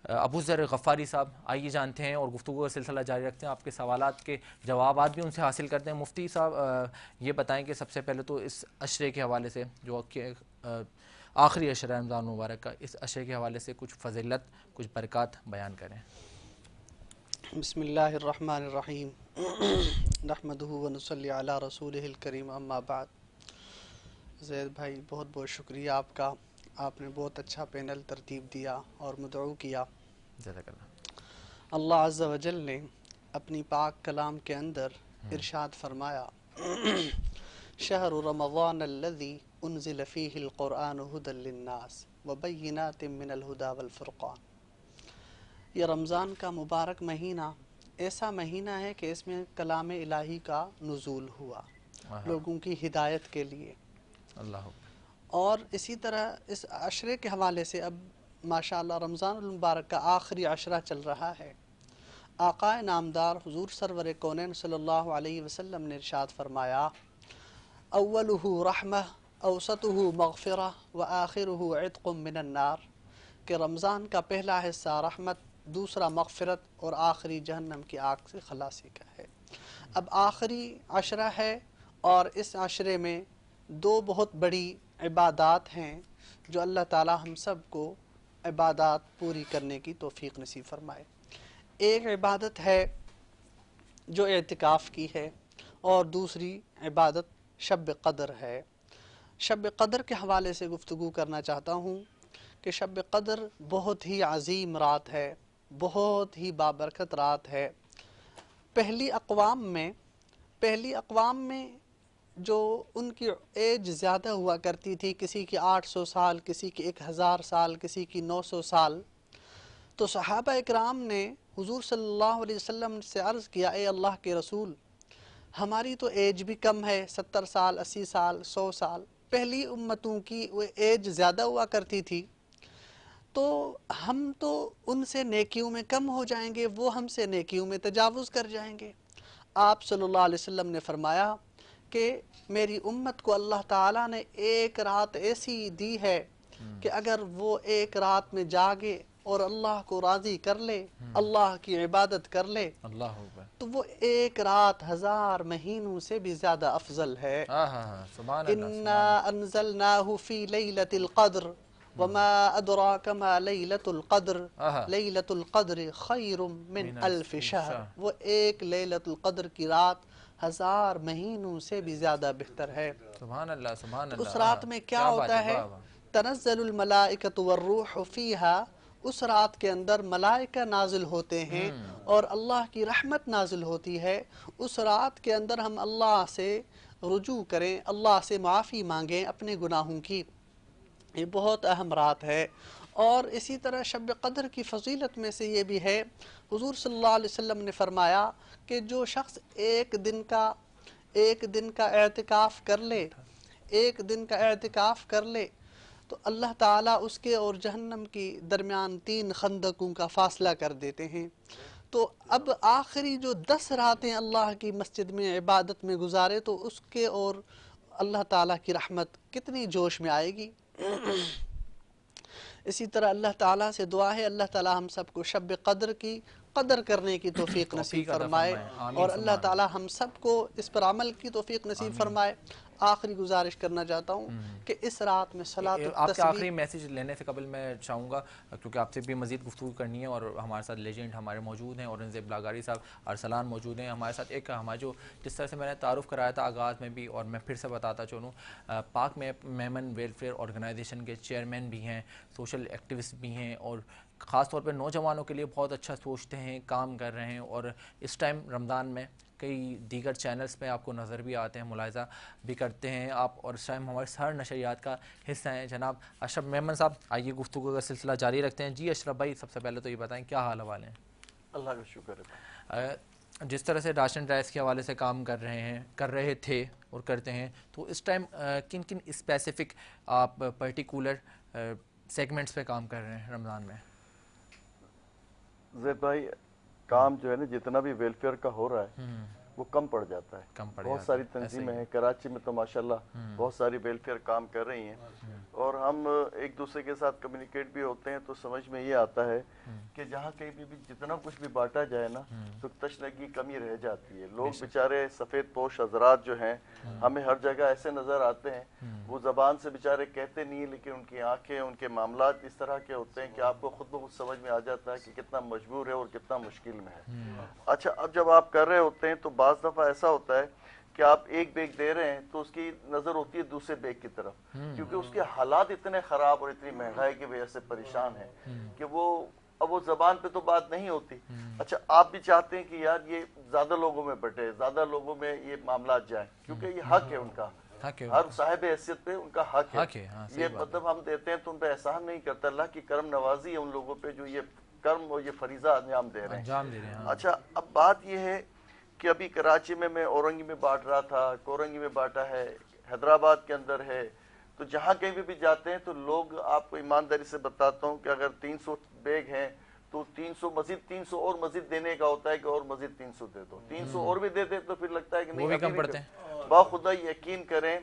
[SPEAKER 2] ابو ذر غفاری صاحب. آئیے جانتے ہیں اور گفتگو کا سلسلہ جاری رکھتے ہیں، آپ کے سوالات کے جوابات بھی ان سے حاصل کرتے ہیں. مفتی صاحب یہ بتائیں کہ سب سے پہلے تو اس عشرے کے حوالے سے، جو کہ آخری عشرہ رمضان مبارک کا، اس عشرے کے حوالے سے کچھ فضیلت، کچھ برکات بیان کریں.
[SPEAKER 6] بسم اللہ الرحمن الرحیم، نحمدہ ونصلی علی رسولہ الکریم، اما بعد. زید بھائی بہت بہت شکریہ آپ کا، آپ نے بہت اچھا پینل ترتیب دیا اور مدعو کیا.
[SPEAKER 2] جزاک اللہ.
[SPEAKER 6] اللہ عز و جل نے اپنی پاک کلام کے اندر ارشاد فرمایا شہر رمضان الذی انزل فیہ القرآن ھدی للناس وبینات من الہدی والفرقان. یہ رمضان کا مبارک مہینہ ایسا مہینہ ہے کہ اس میں کلام الہی کا نزول ہوا لوگوں کی ہدایت کے لیے.
[SPEAKER 2] اللہ.
[SPEAKER 6] اور اسی طرح اس عشرے کے حوالے سے اب ماشاءاللہ رمضان المبارک کا آخری عشرہ چل رہا ہے. آقا نامدار حضور سرور کونین صلی اللہ علیہ وسلم نے ارشاد فرمایا اولہ رحمہ اوسطہ مغفرہ وآخرہ عتق من النار، کہ رمضان کا پہلا حصہ رحمت، دوسرا مغفرت اور آخری جہنم کی آگ سے خلاصی کا ہے. اب آخری عشرہ ہے اور اس عشرے میں دو بہت بڑی عبادات ہیں جو اللہ تعالی ہم سب کو عبادات پوری کرنے کی توفیق نصیب فرمائے. ایک عبادت ہے جو اعتکاف کی ہے اور دوسری عبادت شب قدر ہے. شب قدر کے حوالے سے گفتگو کرنا چاہتا ہوں کہ شب قدر بہت ہی عظیم رات ہے، بہت ہی بابرکت رات ہے. پہلی اقوام میں جو ان کی ایج زیادہ ہوا کرتی تھی، کسی کی 800 سال، کسی کی 1000 سال، کسی کی 900 سال، تو صحابہ اکرام نے حضور صلی اللہ علیہ وسلم سے عرض کیا اے اللہ کے رسول، ہماری تو ایج بھی کم ہے، 70 سال، 80 سال، 100 سال. پہلی امتوں کی وہ ایج زیادہ ہوا کرتی تھی، تو ہم تو ان سے نیکیوں میں کم ہو جائیں گے، وہ ہم سے نیکیوں میں تجاوز کر جائیں گے. آپ صلی اللہ علیہ وسلم نے فرمایا کہ میری امت کو اللہ تعالیٰ نے ایک رات ایسی دی ہے کہ اگر وہ ایک رات میں جاگے اور اللہ کو راضی کر لے، اللہ کی عبادت کر لے،
[SPEAKER 2] اللہ اکبر،
[SPEAKER 6] تو وہ ایک رات 1000 مہینوں سے بھی زیادہ افضل ہے.
[SPEAKER 2] سبحان اللہ.
[SPEAKER 6] انا انزلناہ فی لیلۃ القدر وما ادراک ما لیلۃ القدر لیلۃ القدر خیر من الف شہر. وہ ایک لیلۃ القدر کی رات 1000 مہینوں سے بھی زیادہ بہتر ہے.
[SPEAKER 2] سبحان اللہ سبحان اللہ.
[SPEAKER 6] اس رات میں کیا ہوتا ہے؟ تنزل الملائکۃ والروح فیہا، اس رات کے اندر ملائکہ نازل ہوتے ہیں اور اللہ کی رحمت نازل ہوتی ہے. اس رات کے اندر ہم اللہ سے رجوع کریں، اللہ سے معافی مانگیں اپنے گناہوں کی. یہ بہت اہم رات ہے. اور اسی طرح شب قدر کی فضیلت میں سے یہ بھی ہے، حضور صلی اللہ علیہ وسلم نے فرمایا کہ جو شخص ایک دن کا اعتکاف کر لے، ایک دن کا اعتکاف کر لے، تو اللہ تعالیٰ اس کے اور جہنم کی درمیان 3 خندقوں کا فاصلہ کر دیتے ہیں. تو اب آخری جو 10 راتیں اللہ کی مسجد میں عبادت میں گزارے تو اس کے اور اللہ تعالیٰ کی رحمت کتنی جوش میں آئے گی. اسی طرح اللہ تعالیٰ سے دعا ہے اللہ تعالیٰ ہم سب کو شب قدر کی قدر کرنے کی توفیق نصیب فرمائے اور اللہ تعالیٰ ہم سب کو اس پر عمل کی توفیق نصیب فرمائے. آخری گزارش کرنا چاہتا ہوں کہ اس رات میں صلاۃ
[SPEAKER 2] آپ کا
[SPEAKER 6] التسبیح.
[SPEAKER 2] آخری میسیج لینے سے قبل میں چاہوں گا، کیونکہ آپ سے بھی مزید گفتگو کرنی ہے اور ہمارے ساتھ لیجنڈ ہمارے موجود ہیں، اورنگزیب لاغاری صاحب، ارسلان موجود ہیں ہمارے ساتھ. ایک ہمارا جو جس طرح سے میں نے تعارف کرایا تھا آغاز میں بھی، اور میں پھر سے بتاتا چلوں، پاک میمن ویلفیئر آرگنائزیشن کے چیئرمین بھی ہیں، سوشل ایکٹیوسٹ بھی ہیں، اور خاص طور پہ نوجوانوں کے لیے بہت اچھا سوچتے ہیں، کام کر رہے ہیں. اور اس ٹائم رمضان میں کئی دیگر چینلز پہ آپ کو نظر بھی آتے ہیں، ملاحظہ بھی کرتے ہیں آپ، اور اس ٹائم ہمارے سر نشریات کا حصہ ہیں. جناب اشرف میمن صاحب، آئیے گفتگو کا سلسلہ جاری رکھتے ہیں. جی اشرف بھائی، سب سے پہلے تو یہ بتائیں کیا حال حوالے ہیں؟
[SPEAKER 7] اللہ کا شکر ہے.
[SPEAKER 2] جس طرح سے راشن رائس کے حوالے سے کام کر رہے تھے اور کرتے ہیں، تو اس ٹائم کن کن اسپیسیفک آپ پرٹیکولر سیگمنٹس پہ کام کر رہے ہیں رمضان میں؟
[SPEAKER 7] زید بھائی، کام جو ہے نا جتنا بھی ویلفیئر کا ہو رہا ہے وہ کم پڑ جاتا ہے. بہت ساری تنظیمیں ہیں کراچی میں تو ماشاءاللہ بہت ساری ویلفیئر کام کر رہی ہیں، اور ہم ایک دوسرے کے ساتھ کمیونیکیٹ بھی ہوتے ہیں. تو سمجھ میں یہ آتا ہے کہ جہاں کہیں بھی جتنا کچھ بھی بانٹا جائے نا تو تشنگی کمی رہ جاتی ہے. لوگ بیچارے سفید پوش حضرات جو ہیں ہمیں ہر جگہ ایسے نظر آتے ہیں، وہ زبان سے بیچارے کہتے نہیں، لیکن ان کی آنکھیں، ان کے معاملات اس طرح کے ہوتے ہیں کہ آپ کو خود بخود سمجھ میں آ جاتا ہے کہ کتنا مجبور ہے اور کتنا مشکل میں ہے. اچھا، اب جب آپ کر رہے ہوتے ہیں تو بعض دفعہ ایسا ہوتا ہے کہ آپ ایک بیگ دے رہے ہیں تو اس کی نظر ہوتی ہے دوسرے بیگ کی طرف، کیونکہ اس کے حالات اتنے خراب اور اتنی مہنگائی کی وجہ سے پریشان ہیں کہ وہ اب وہ زبان پہ تو بات نہیں ہوتی. اچھا آپ بھی چاہتے ہیں کہ یار یہ زیادہ لوگوں میں بٹے, زیادہ لوگوں میں یہ معاملات جائیں, کیونکہ یہ حق ہے ان کا, ہر صاحب حیثیت پہ ان کا حق ہے. یہ مطلب ہم دیتے ہیں تو ان پہ احسان نہیں کرتا, اللہ کی کرم نوازی ہے ان لوگوں پہ جو یہ کرم اور یہ فریضہ انجام دے رہے ہیں. اچھا اب بات یہ ہے کہ ابھی کراچی میں اورنگی میں بانٹ رہا تھا, کورنگی میں بانٹا ہے, حیدرآباد کے اندر ہے, تو جہاں کہیں بھی جاتے ہیں تو لوگ, آپ کو ایمانداری سے بتاتا ہوں کہ اگر 300 بیگ ہیں تو 300 مزید 300 اور مزید دینے کا ہوتا ہے کہ اور مزید 300 دے دو, 300 اور بھی دے دے تو پھر لگتا ہے کہ نہیں, کم پڑتے ہیں. باخدا یقین کریں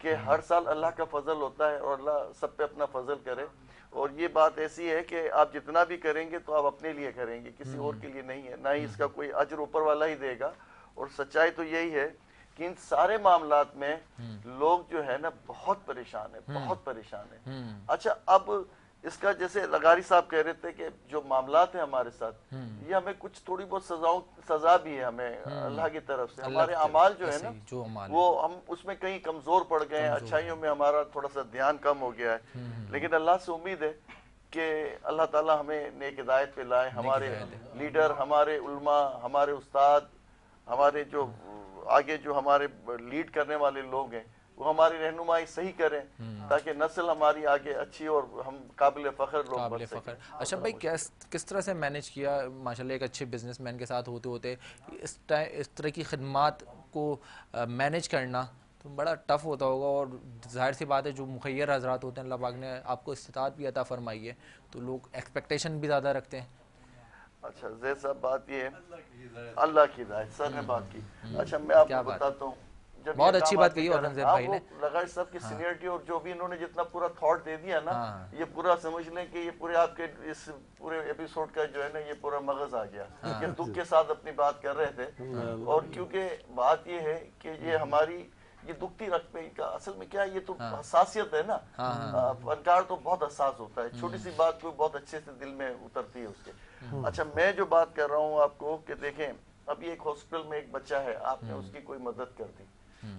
[SPEAKER 7] کہ ہر سال اللہ کا فضل ہوتا ہے اور اللہ سب پہ اپنا فضل کرے. اور یہ بات ایسی ہے کہ آپ جتنا بھی کریں گے تو آپ اپنے لیے کریں گے, کسی اور کے لیے نہیں ہے, نہ ہی اس کا کوئی اجر اوپر والا ہی دے گا. اور سچائی تو یہی ہے کہ ان سارے معاملات میں لوگ جو ہے نا بہت پریشان ہیں, بہت پریشان ہیں. اچھا اب اس کا جیسے لغاری صاحب کہہ رہے تھے کہ جو معاملات ہیں ہمارے ساتھ, یہ ہمیں کچھ تھوڑی بہت سزا بھی ہے ہمیں اللہ کی طرف سے. ہمارے اعمال جو ہے نا وہ ہم اس میں کہیں کمزور پڑ گئے ہیں, اچھائیوں میں ہمارا تھوڑا سا دھیان کم ہو گیا ہے. لیکن اللہ سے امید ہے کہ اللہ تعالیٰ ہمیں نیک ہدایت پہ لائے. ہمارے لیڈر, ہمارے علماء, ہمارے استاد, ہمارے جو آگے جو ہمارے لیڈ کرنے والے لوگ ہیں وہ ہماری رہنمائی صحیح کریں تاکہ نسل ہماری آگے اچھی اور ہم قابل فخر لوگ بن سکیں.
[SPEAKER 2] اچھا بھائی کس طرح سے مینیج کیا ماشاءاللہ ایک اچھے بزنس مین کے ساتھ ہوتے ہوتے اس طرح کی خدمات کو مینیج کرنا تو بڑا ٹف ہوتا ہوگا, اور ظاہر سی بات ہے جو مخیر حضرات ہوتے ہیں اللہ پاک نے آپ کو استطاعت بھی عطا فرمائی ہے تو لوگ ایکسپیکٹیشن بھی زیادہ رکھتے ہیں.
[SPEAKER 7] اچھا زید صاحب بات یہ ہے اللہ کی ہدایت, سر نے بات کی. اچھا میں آپ کو بتاتا ہوں,
[SPEAKER 2] بہت اچھی بات کہی اورنگزیب بھائی نے.
[SPEAKER 7] لغاری صاحب کی سینئرٹی اور جو بھی انہوں نے جتنا پورا تھاٹ دے دیا نا, یہ پورا سمجھ لیں کہ یہ پورے آپ کے اس پورے ایپیسوڈ کا جو ہے نا یہ پورا مغز آ گیا. یہ دکھ کے ساتھ اپنی بات کر رہے تھے, اور کیونکہ بات یہ ہے کہ یہ ہماری یہ دکھتی رکھ پہ کا اصل میں کیا, یہ تو حساسیت ہے نا. فنکار تو بہت حساس ہوتا ہے, چھوٹی سی بات کو بہت اچھے سے دل میں اترتی ہے اس کے. اچھا میں جو بات کر رہا ہوں آپ کو کہ دیکھیں ابھی ایک ہاسپٹل میں ایک بچہ ہے, آپ نے اس کی کوئی مدد کر دی.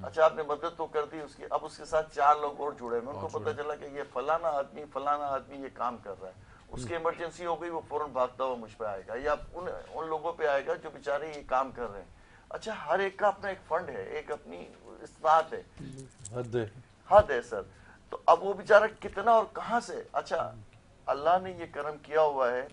[SPEAKER 7] اچھا آپ نے مدد تو کر دی اس کی, اب اس کے ساتھ 4 لوگ اور جڑے ہیں, ان کو پتہ چلا کہ یہ فلانا آدمی یہ کام کر رہا ہے, اس کی ایمرجنسی ہو گئی, وہ فوراً بھاگتا ہوا مجھ پہ آئے گا یا ان لوگوں پہ آئے گا جو بیچارے یہ کام کر رہے ہیں. اچھا ہر ایک کا اپنا ایک فنڈ ہے, ایک اپنی استطاعت ہے, حد ہے سر. تو اب وہ بیچارہ کتنا اور کہاں سے. اچھا اللہ نے یہ کرم کیا ہوا ہے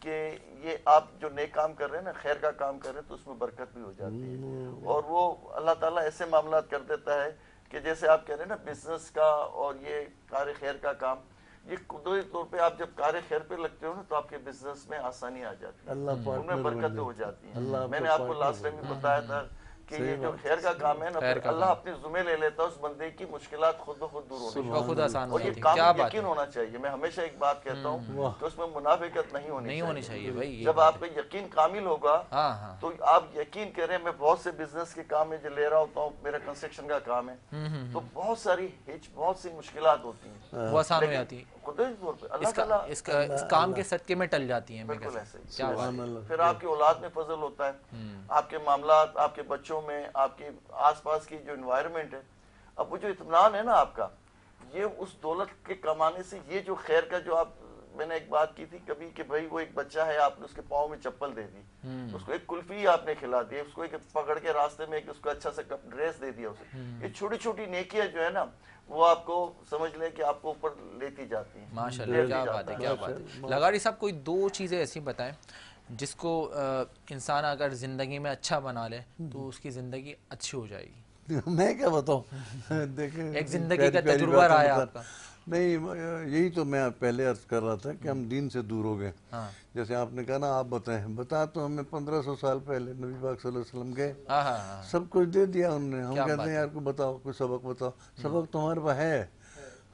[SPEAKER 7] کہ یہ آپ جو نیک کام کر رہے ہیں نا, خیر کا کام کر رہے ہیں تو اس میں برکت بھی ہو جاتی ہے, اور وہ اللہ تعالیٰ ایسے معاملات کر دیتا ہے کہ جیسے آپ کہہ رہے ہیں نا بزنس کا اور یہ کار خیر کا کام, یہ قدرتی طور پہ آپ جب کار خیر پہ لگتے ہو نا تو آپ کے بزنس میں آسانی آ جاتی ہے, ان میں برکتیں ہو جاتی ہیں. میں نے آپ کو لاسٹ ٹائم بھی بتایا تھا کہ یہ جو خیر کا کام ہے نا, اللہ اپنے ذمہ لے لیتا ہے اس بندے کی مشکلات خود بخود دور ہونے
[SPEAKER 2] آسان,
[SPEAKER 7] اور یہ کام یقین ہونا چاہیے. میں ہمیشہ ایک بات کہتا ہوں کہ اس میں منافقت نہیں ہونی چاہیے. جب آپ کا یقین کامل ہوگا تو آپ یقین کریں, میں بہت سے بزنس کے کام میں جو لے رہا ہوتا ہوں, میرا کنسٹرکشن کا کام ہے, تو بہت ساری بہت سی مشکلات ہوتی ہیں,
[SPEAKER 2] وہ آسان ہو جاتی ہیں
[SPEAKER 7] قدرتی طور پہ اللہ تعالیٰ
[SPEAKER 2] اس کام کے صدقے میں ٹل جاتی ہیں.
[SPEAKER 7] بالکل ایسے ہی. پھر آپ کی اولاد میں فضل ہوتا ہے, آپ کے معاملات, آپ کے بچوں میں, آپ کے آس پاس کی جو انوائرمنٹ ہے. اب وہ جو اطمینان ہے نا آپ کا, یہ اس دولت کے کمانے سے, یہ جو خیر کا جو آپ, میں نے ایک بات کی تھی کبھی کہ بھائی وہ ایک بچہ ہے, آپ نے اس کے پاؤں میں چپل دے دی, اس کو ایک کلفی آپ نے کھلا دی, اس کو ایک پکڑ کے راستے میں اس کو اچھا سا ڈریس دے دیا اسے. یہ چھوٹی چھوٹی نیکیاں جو ہے نا وہ آپ کو سمجھ لیں کہ آپ کو اوپر لیتی جاتی ہیں.
[SPEAKER 2] ماشاءاللہ کیا بات ہے, کیا بات ہے. لغاری صاحب کوئی 2 چیزیں ایسی بتائیں جس کو انسان اگر زندگی میں اچھا بنا لے تو اس کی زندگی اچھی ہو جائے گی.
[SPEAKER 4] میں کیا بتاؤں, دیکھیں
[SPEAKER 2] ایک زندگی کا تجربہ رہا ہے آپ کا.
[SPEAKER 4] نہیں یہی تو میں پہلے عرض کر رہا تھا کہ ہم دین سے دور ہو گئے. جیسے آپ نے کہا نا آپ بتائیں, بتا تو ہمیں 1500 سال پہلے نبی پاک صلی اللہ علیہ وسلم گئے, سب کچھ دے دیا انہوں نے. ہم کہتے ہیں یار کو بتاؤ کوئی سبق بتاؤ, سبق تو ہمارے پاس ہے,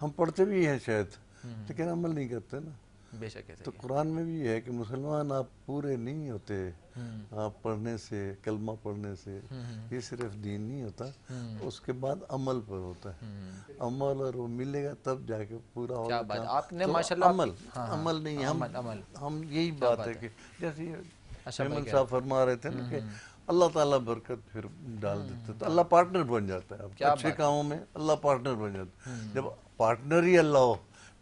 [SPEAKER 4] ہم پڑھتے بھی ہیں شاید لیکن عمل نہیں کرتے نا.
[SPEAKER 2] بے شک.
[SPEAKER 4] تو قرآن میں بھی ہے کہ مسلمان آپ پورے نہیں ہوتے آپ پڑھنے سے, کلمہ پڑھنے سے. یہ صرف دین نہیں ہوتا, اس کے بعد عمل پر ہوتا ہے. عمل اور وہ ملے گا تب جا کے پورا ہوگا.
[SPEAKER 2] آپ نے ماشاءاللہ
[SPEAKER 4] عمل نہیں, ہم یہی بات ہے کہ جیسے احمد صاحب فرما رہے تھے نا کہ اللہ تعالیٰ برکت پھر ڈال دیتا ہے, تو اللہ پارٹنر بن جاتا ہے. اچھے کاموں میں اللہ پارٹنر بن جاتا ہے. جب پارٹنر ہی اللہ ہو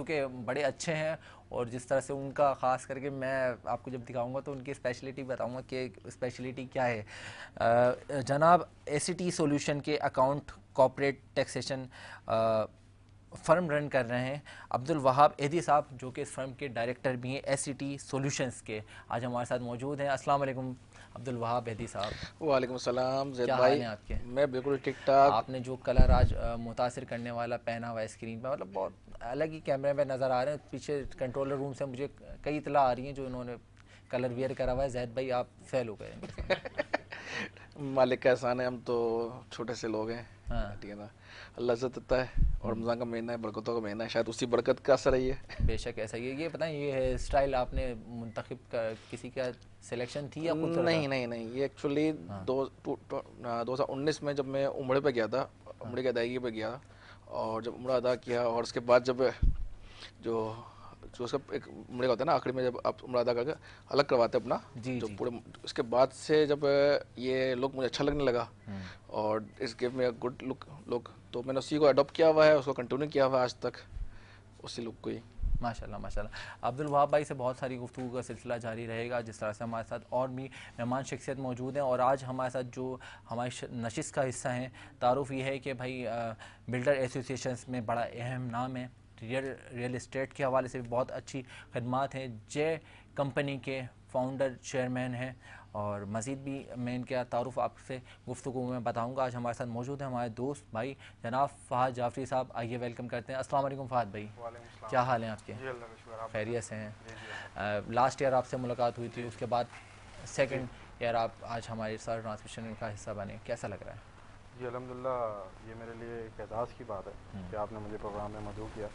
[SPEAKER 2] کیونکہ بڑے اچھے ہیں اور جس طرح سے ان کا خاص کر کے میں آپ کو جب دکھاؤں گا تو ان کی اسپیشلٹی بتاؤں گا کہ اسپیشلٹی کیا ہے. جناب ACT سولوشن کے اکاؤنٹ کارپوریٹ ٹیکسیشن فرم رن کر رہے ہیں عبد الوہاب اہدی صاحب, جو کہ اس فرم کے ڈائریکٹر بھی ہیں ACT سولوشنز کے. آج ہمارے ساتھ موجود ہیں. السلام علیکم عبد الوہاب اہدی صاحب.
[SPEAKER 8] وعلیکم السلام زید
[SPEAKER 2] کیا
[SPEAKER 8] بھائی.
[SPEAKER 2] حال ہیں آپ کے؟
[SPEAKER 8] میں بالکل ٹھیک ٹھاک.
[SPEAKER 2] آپ نے جو کلر آج متاثر کرنے والا پہنا ہوا ہے اسکرین پہ, مطلب بہت الگ ہی کیمرے پہ نظر آ رہے ہیں. پیچھے کنٹرولر روم سے مجھے کئی اطلاع آ رہی ہیں جو انہوں نے کلر ویئر کرا ہوا ہے. زید بھائی آپ فیل ہو گئے.
[SPEAKER 8] مالک کا احسان ہے, ہم تو چھوٹے سے لوگ ہیں, ٹھیک ہے نا. اللہ عزت دیتا ہے اور رمضان کا مہینہ ہے, برکتوں کا مہینہ ہے, شاید اسی برکت کا اثر ہے.
[SPEAKER 2] بے شک ایسا ہی ہے. یہ بتائیں یہ ہیئر اسٹائل آپ نے منتخب کسی کا سلیکشن تھی یا خود؟
[SPEAKER 8] نہیں, یہ ایکچولی 2019 میں جب میں عمرے پہ گیا تھا, عمرے کی ادائیگی پہ گیا, اور جب عمرہ ادا کیا اور اس کے بعد جب جو اس کا ایک عمرے کا ہوتا ہے نا, آخری میں جب آپ عمرہ ادا کر کے الگ کرواتے اپنا جو پورے, اس کے بعد سے جب یہ لک مجھے اچھا لگنے لگا اور اس گیو میں گڈ لک, تو میں نے اسی کو اڈاپٹ کیا ہوا ہے, اس کو کنٹینیو کیا ہوا ہے آج تک, اسی لک کو ہی.
[SPEAKER 2] ماشاءاللہ ماشاءاللہ. عبد الوہاب بھائی سے بہت ساری گفتگو کا سلسلہ جاری رہے گا, جس طرح سے ہمارے ساتھ اور بھی مہمان شخصیت موجود ہیں. اور آج ہمارے ساتھ جو ہماری نشست کا حصہ ہیں, تعارف یہ ہے کہ بھائی بلڈر ایسوسیشنز میں بڑا اہم نام ہے, ریئل اسٹیٹ کے حوالے سے بھی بہت اچھی خدمات ہیں. جے کمپنی کے فاؤنڈر چیئرمین ہیں, اور مزید بھی میں ان کا تعارف آپ سے گفتگو میں بتاؤں گا. آج ہمارے ساتھ موجود ہیں ہمارے دوست بھائی جناب فہد جعفری صاحب. آئیے ویلکم کرتے ہیں. السلام علیکم فہد بھائی. کیا حال ہیں آپ کے؟ خیریت سے ہیں؟ لاسٹ ایئر آپ سے ملاقات ہوئی تھی, اس کے بعد سیکنڈ ایئر آپ آج ہمارے سر ٹرانسمیشن کا حصہ بنے. کیسا لگ رہا ہے؟
[SPEAKER 9] جی الحمدللہ, یہ میرے لیے ایک اعزاز کی بات ہے کہ آپ نے مجھے پروگرام میں مدعو کیا,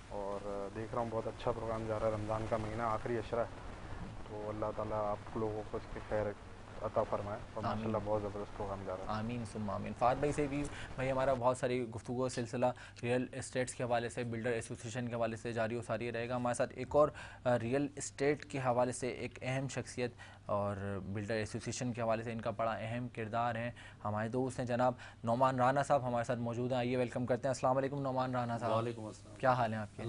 [SPEAKER 9] اور دیکھ رہا ہوں بہت اچھا پروگرام جا رہا ہے. رمضان کا مہینہ آخری عشرہ ہے, تو اللہ تعالیٰ آپ لوگوں کو اس کی خیر عطا فرمائے, اور ماشاءاللہ بہت زبردست پروگرام جا رہا ہے.
[SPEAKER 2] آمین ثم آمین. فہد بھائی سے بھی بھائی ہمارا بہت ساری گفتگو سلسلہ ریئل اسٹیٹس کے حوالے سے, بلڈر ایسوسیشن کے حوالے سے جاری و ساری رہے گا. ہمارے ساتھ ایک اور ریئل اسٹیٹ کے حوالے سے ایک اہم شخصیت اور بلڈر ایسوسیشن کے حوالے سے ان کا بڑا اہم کردار ہے, ہمارے دوست ہیں جناب نعمان رانا صاحب ہمارے ساتھ موجود ہیں. آئیے ویلکم کرتے ہیں. السلام علیکم نعمان رانا صاحب.
[SPEAKER 10] وعلیکم السلام.
[SPEAKER 2] کیا حال ہیں آپ کے؟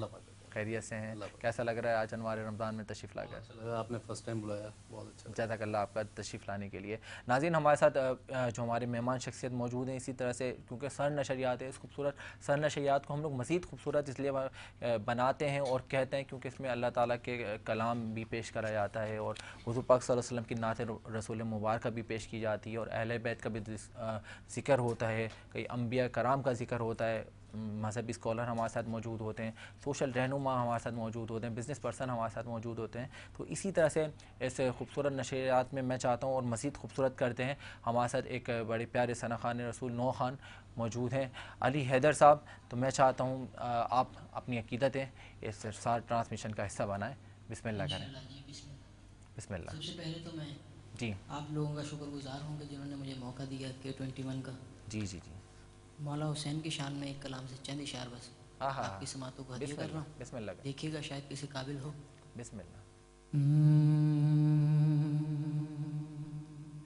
[SPEAKER 2] خیریت سے ہیں؟ کیسا لگ رہا ہے آج انوار رمضان میں تشریف لا کر؟
[SPEAKER 10] آپ نے فرسٹ ٹائم بلایا, بہت اچھا.
[SPEAKER 2] جزاک اللہ آپ کا تشریف لانے کے لیے. ناظرین ہمارے ساتھ جو ہمارے مہمان شخصیت موجود ہیں, اسی طرح سے کیونکہ سر نشریات ہے, اس خوبصورت سر نشریات کو ہم لوگ مزید خوبصورت اس لیے بناتے ہیں اور کہتے ہیں کیونکہ اس میں اللہ تعالیٰ کے کلام بھی پیش کرا جاتا ہے, اور حضور پاک صلی اللہ علیہ وسلم کی نعت رسول مبارکہ بھی پیش کی جاتی ہے, اور اہل بیت کا بھی ذکر ہوتا ہے, کئی انبیاء کرام کا ذکر ہوتا ہے, مذہبی اسکالر ہمارے ساتھ موجود ہوتے ہیں, سوشل رہنما ہمارے ساتھ موجود ہوتے ہیں, بزنس پرسن ہمارے ساتھ موجود ہوتے ہیں. تو اسی طرح سے اس خوبصورت نشریات میں چاہتا ہوں اور مزید خوبصورت کرتے ہیں. ہمارے ساتھ ایک بڑے پیارے ثنا خان رسول نو خان موجود ہیں, علی حیدر صاحب. تو میں چاہتا ہوں آپ اپنی عقیدتیں اس سار ٹرانسمیشن کا حصہ بنائیں. بسم اللہ کریں. بسم اللہ.
[SPEAKER 11] سب سے پہلے تو میں
[SPEAKER 2] جی
[SPEAKER 11] آپ لوگوں کا شکر گزار ہوں کہ جنہوں نے مجھے موقع دیا K21 کا.
[SPEAKER 2] جی جی جی.
[SPEAKER 11] مولا حسین کی شان میں ایک کلام سے چند اشعار بس آپ کی سماعتوں کو ہدیہ کر رہا ہوں.
[SPEAKER 2] بسم اللہ.
[SPEAKER 11] دیکھیے گا شاید کسی قابل ہو.
[SPEAKER 2] بسم اللہ.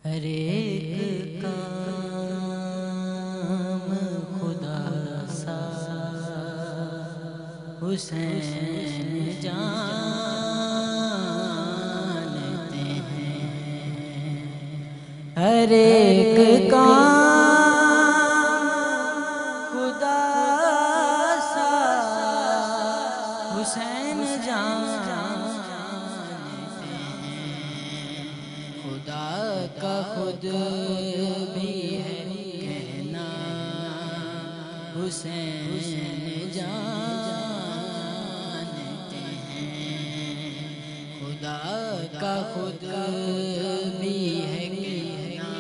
[SPEAKER 11] ہر ایک کام خدا سا حسین جانتے ہیں, ہر ایک کام حسین جانتے ہیں, خدا کا خود بھی ہے کہنا حسین جانتے ہیں, خدا کا خود بھی ہے کہنا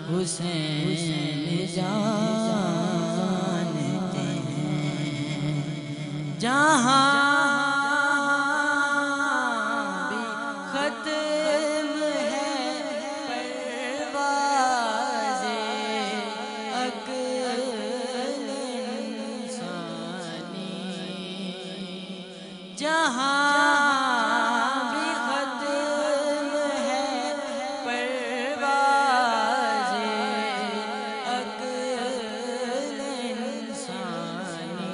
[SPEAKER 11] حسین جانتے ہیں. جہاں بھی ختم ہے پرواز عقل انسانی, جہاں بھی ختم ہے پرواز عقل انسانی,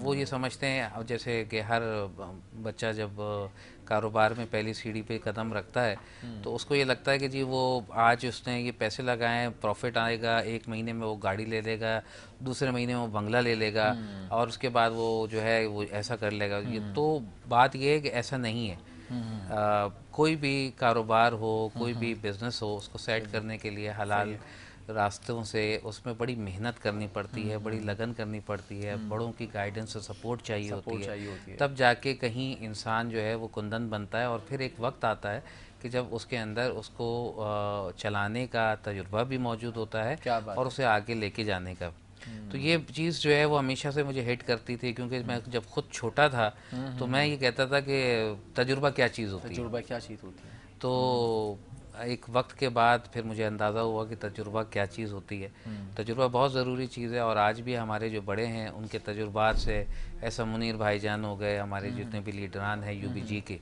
[SPEAKER 12] وہ یہ سمجھتے ہیں جیسے کہ ہر بچہ جب کاروبار میں پہلی سیڑھی پہ قدم رکھتا ہے تو اس کو یہ لگتا ہے کہ جی وہ آج اس نے یہ پیسے لگائے ہیں، پروفٹ آئے گا، ایک مہینے میں وہ گاڑی لے لے گا، دوسرے مہینے میں وہ بنگلہ لے لے گا، اور اس کے بعد وہ جو ہے وہ ایسا کر لے گا. تو بات یہ ہے کہ ایسا نہیں ہے. کوئی بھی کاروبار ہو، کوئی بھی بزنس ہو، اس کو سیٹ کرنے کے لیے حلال راستوں سے اس میں بڑی محنت کرنی پڑتی ہے، بڑی لگن کرنی پڑتی ہے، بڑوں کی گائیڈنس اور سپورٹ چاہیے ہوتی ہے، تب جا کے کہیں انسان جو ہے وہ کندن بنتا ہے. اور پھر ایک وقت آتا ہے کہ جب اس کے اندر اس کو چلانے کا تجربہ بھی موجود ہوتا ہے اور اسے آگے لے کے جانے کا. تو یہ چیز جو ہے وہ ہمیشہ سے مجھے ہٹ کرتی تھی، کیونکہ میں جب خود چھوٹا تھا تو میں یہ کہتا تھا کہ تجربہ کیا چیز ہوتی ہے. تو ایک وقت کے بعد پھر مجھے اندازہ ہوا کہ تجربہ کیا چیز ہوتی ہے. تجربہ بہت ضروری چیز ہے، اور آج بھی ہمارے جو بڑے ہیں ان کے تجربات سے، ایسا منیر بھائی جان ہو گئے، ہمارے جتنے بھی لیڈران ہیں یو بی جی کے،